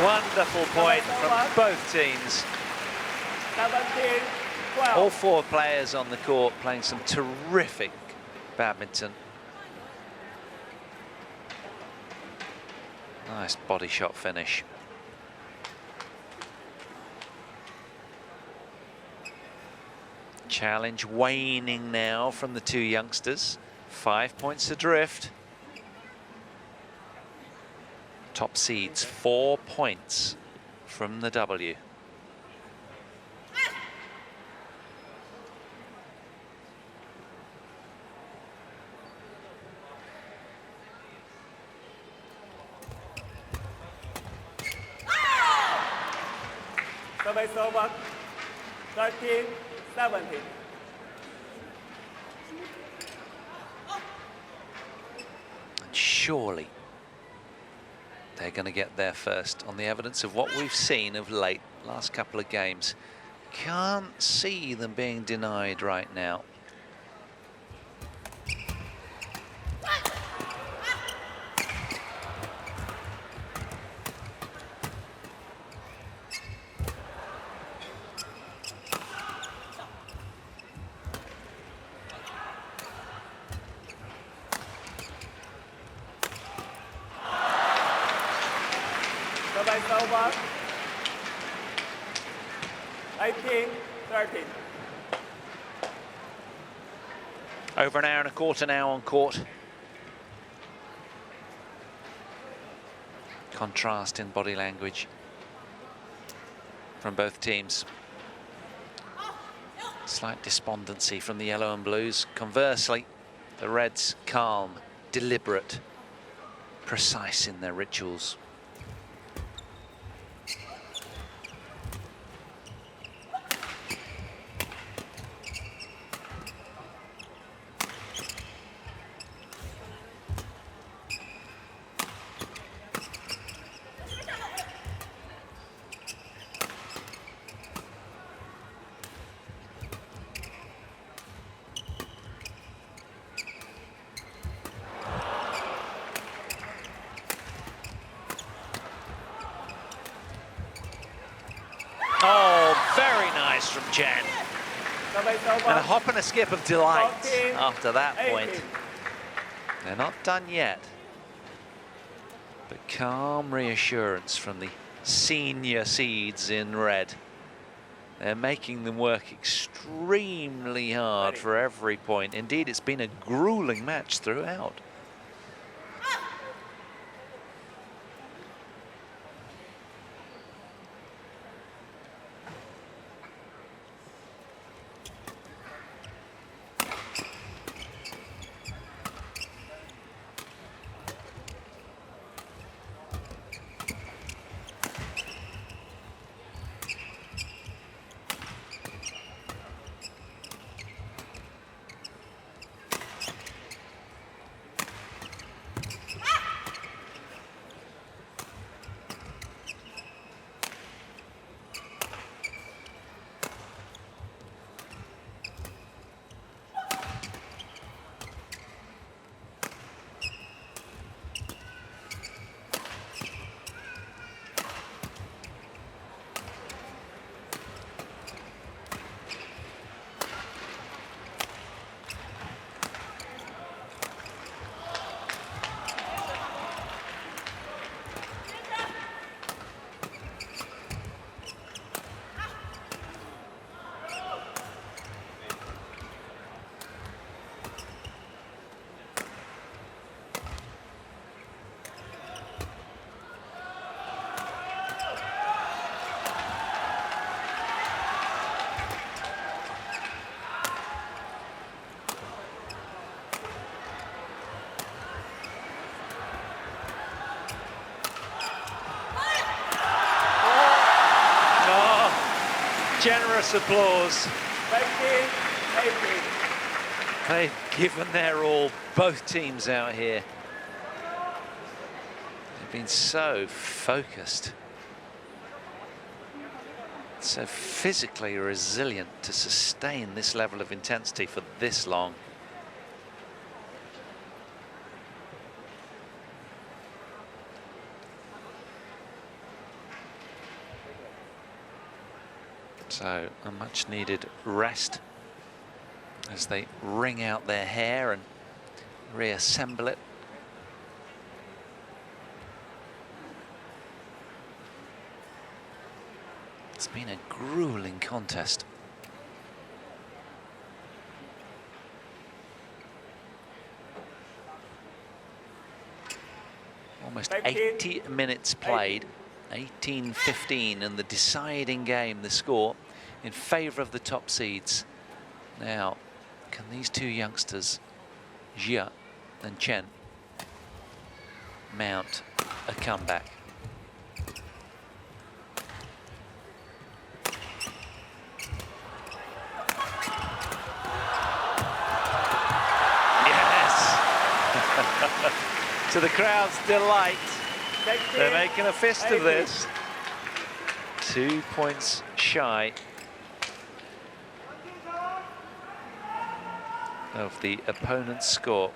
Speaker 1: Wonderful point from both teams.
Speaker 2: 17-12.
Speaker 1: All four players on the court playing some terrific badminton. Nice body shot finish. Challenge waning now from the two youngsters. 5 points adrift. Top seeds 4 points from the W.
Speaker 2: Service over. 13-17.
Speaker 1: And surely they're going to get there first on the evidence of what we've seen of late, last couple of games. Can't see them being denied right now.
Speaker 2: over. 19-13.
Speaker 1: Over an hour and a quarter now on court. Contrast in body language from both teams. Slight despondency from the yellow and blues. Conversely, the Reds calm, deliberate, precise in their rituals. From Chen. And a hop and a skip of delight after that point. They're not done yet. But calm reassurance from the senior seeds in red. They're making them work extremely hard for every point. Indeed, it's been a grueling match throughout. Generous applause. They've given their all, both teams out here. They've been so focused, so physically resilient to sustain this level of intensity for this long. So a much needed rest as they wring out their hair and reassemble it. It's been a grueling contest. Almost 80 minutes played. 18-15 in the deciding game, the score in favour of the top seeds. Now, can these two youngsters, Jia and Chen, mount a comeback? Yes! To the crowd's delight. They're making a fist of this. 2 points shy of the opponent's score.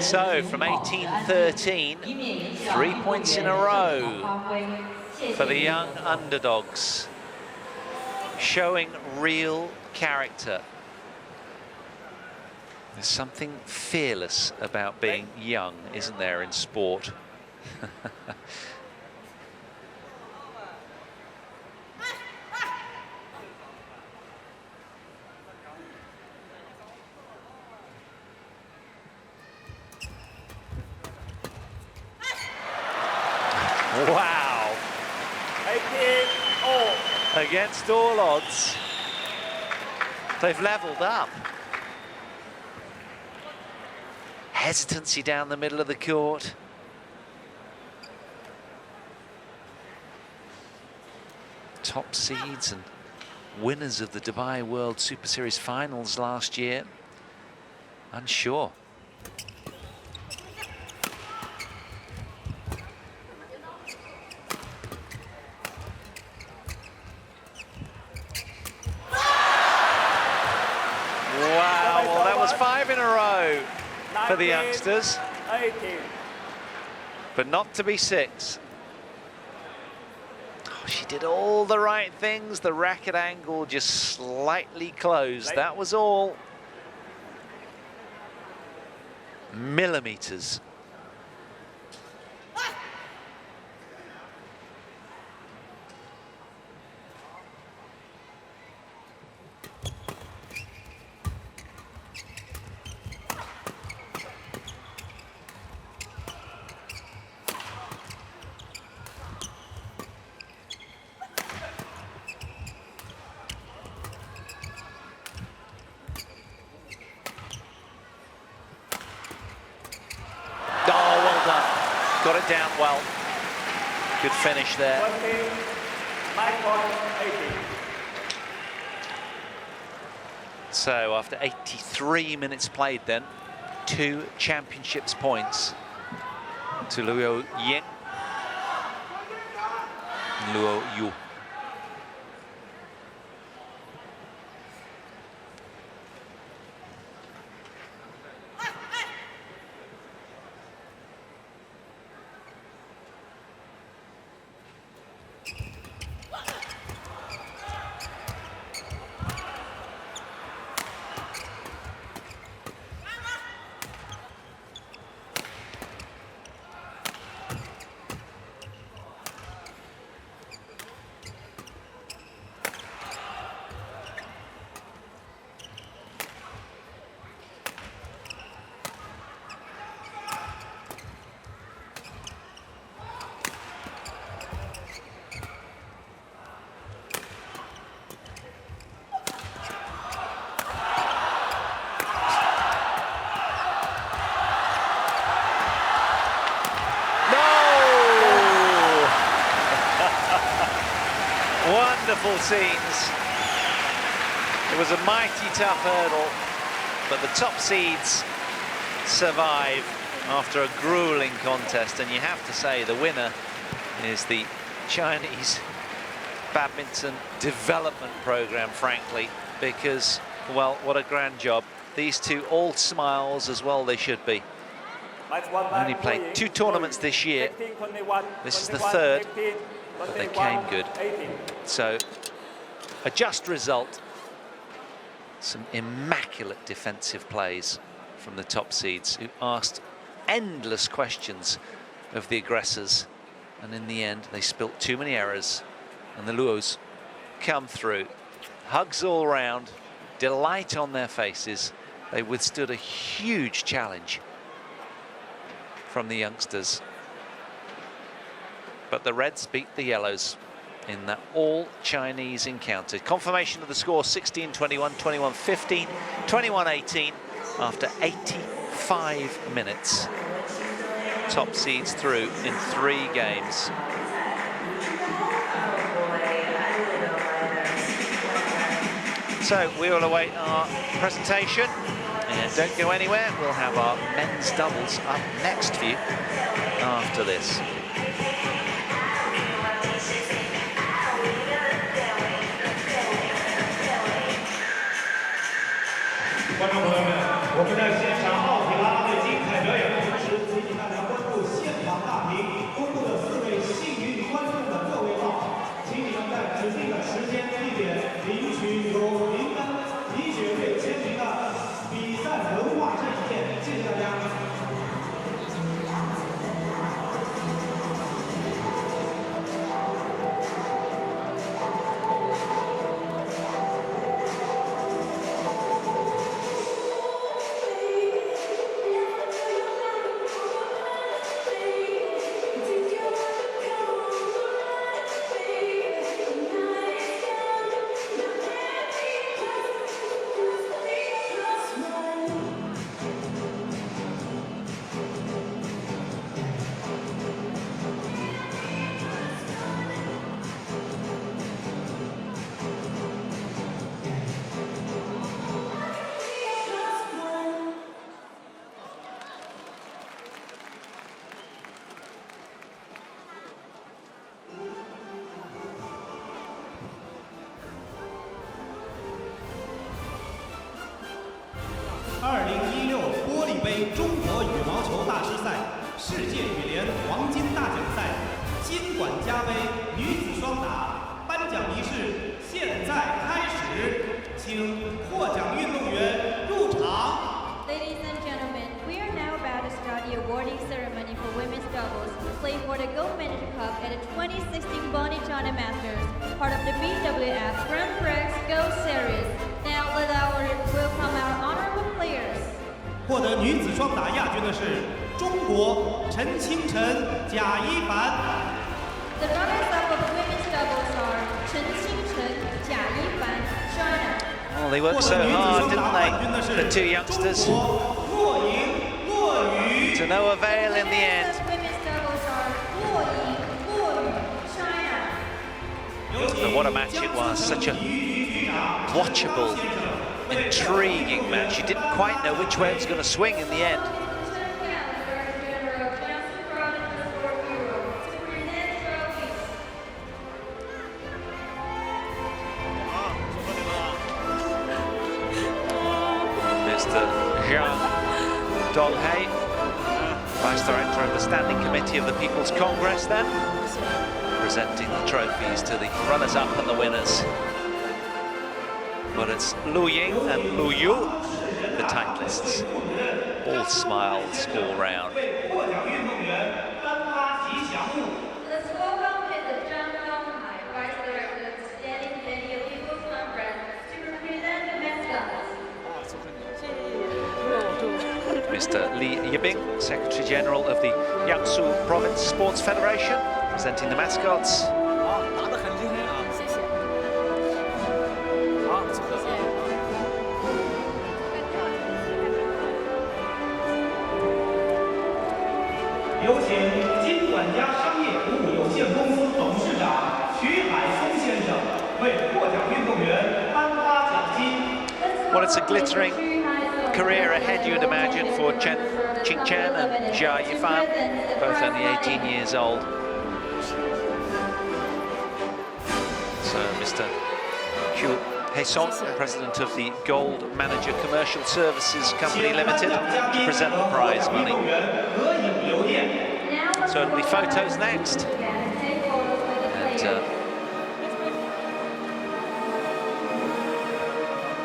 Speaker 1: So from 18-13, 3 points in a row for the young underdogs, showing real character. There's something fearless about being young, isn't there, in sport? Wow.
Speaker 2: 18-all.
Speaker 1: Against all odds, they've levelled up. Hesitancy down the middle of the court. Top seeds and winners of the Dubai World Super Series finals last year. Unsure. Wow, well, that was 5 in a row for the youngsters,
Speaker 2: 18.
Speaker 1: but not to be 6. Oh, she did all the right things. The racket angle just slightly closed. That was all. Millimeters. Got it down well. Good finish there.
Speaker 2: 9.18.
Speaker 1: So after 83 minutes played then, 2 championships points to Luo Ying. Luo Yu. Wonderful scenes. It was a mighty tough hurdle, but the top seeds survive after a grueling contest, and you have to say the winner is the Chinese badminton development program, frankly, because, well, what a grand job. These two all smiles, as well they should be. Only played 2 tournaments this year. This is the 3rd, but they came good. So, a just result. Some immaculate defensive plays from the top seeds, who asked endless questions of the aggressors. And in the end, they spilt too many errors. And the Luos come through. Hugs all round, delight on their faces. They withstood a huge challenge from the youngsters. But the Reds beat the Yellows in that all-Chinese encounter. Confirmation of the score, 16-21, 21-15, 21-18 after 85 minutes. Top seeds through in 3 games. So we will await our presentation. And don't go anywhere, we'll have our men's doubles up next for you after this.
Speaker 4: 世界羽联黄金大奖赛金管家杯女子双打颁奖仪式现在开始，请获奖运动员入场。
Speaker 5: Ladies and gentlemen, we are now about to start the awarding ceremony for women's doubles, played for the Gold Manager Cup at the 2016 Bonny China Masters, part of the BWF Grand Prix Gold Series. Now let our welcome our honorable players.
Speaker 4: 获得女子双打亚军的是中国陈清晨、贾一凡。
Speaker 5: The runners-up of women's doubles are Chen, Jia Yifan, China.
Speaker 1: Oh, they worked so hard, didn't they? The two youngsters. To no avail in the end.
Speaker 5: Women's doubles are Luo Ying, Luo Yu, China.
Speaker 1: And what a match it was, such a watchable, intriguing match. You didn't quite know which way it was going to swing in the end. Mr. Zhang Donghei, Vice Director of the Standing Committee of the People's Congress then, presenting the trophies to the runners-up and the winners. But it's Lu Ying and Lu Yu, the titleists. All smiles all round.
Speaker 5: Let's welcome Mr. Zhang Donghai, Vice Director of the Standing Committee of People's Congress, to represent the mascots.
Speaker 1: Mr. Li Yibing, Secretary General of the Jiangsu Province Sports Federation, presenting the mascots.
Speaker 3: 打得很厉害啊！谢谢。好，谢谢。
Speaker 4: 有请金管家商业服务有限公司董事长徐海松先生为获奖运动员颁发奖金。
Speaker 1: Well, it's a glittering career ahead, you'd imagine, for Chen and Jia Yifan, both only 18 years old. So, Mr. Qiu Heisong, President of the Gold Manager Commercial Services Company Limited, to present the prize money. So it'll be photos next. And,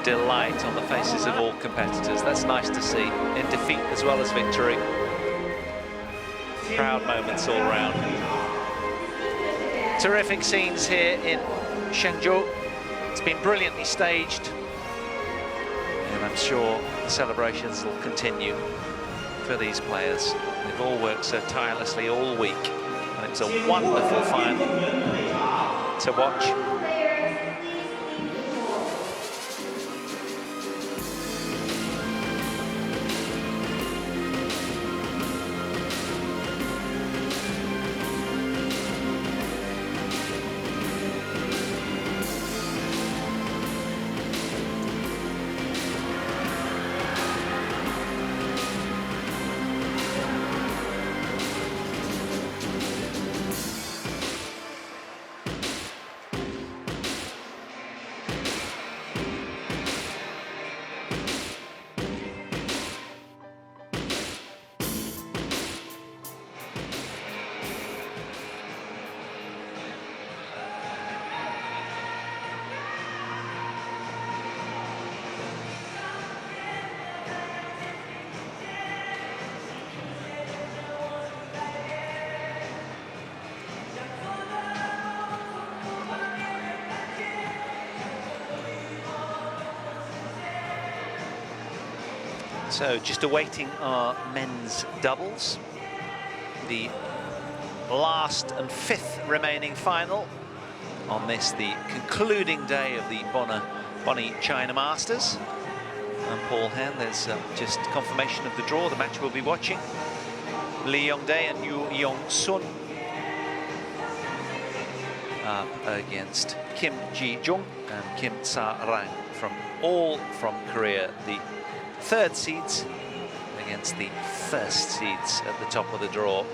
Speaker 1: delight on the faces of all competitors. That's nice to see, in defeat as well as victory. Proud moments all round. Terrific scenes here in Shenzhou. It's been brilliantly staged, and I'm sure the celebrations will continue for these players. They've all worked so tirelessly all week, and it's a wonderful final to watch. So just awaiting our men's doubles. The last and fifth remaining final on this, the concluding day of the Bonny China Masters. And Paul Hen, there's just confirmation of the draw, the match we'll be watching. Li Yongdae and Yu Yong-sun up against Kim Ji-jung and Kim Sa-rang, all from Korea. The third seeds against the first seeds at the top of the draw.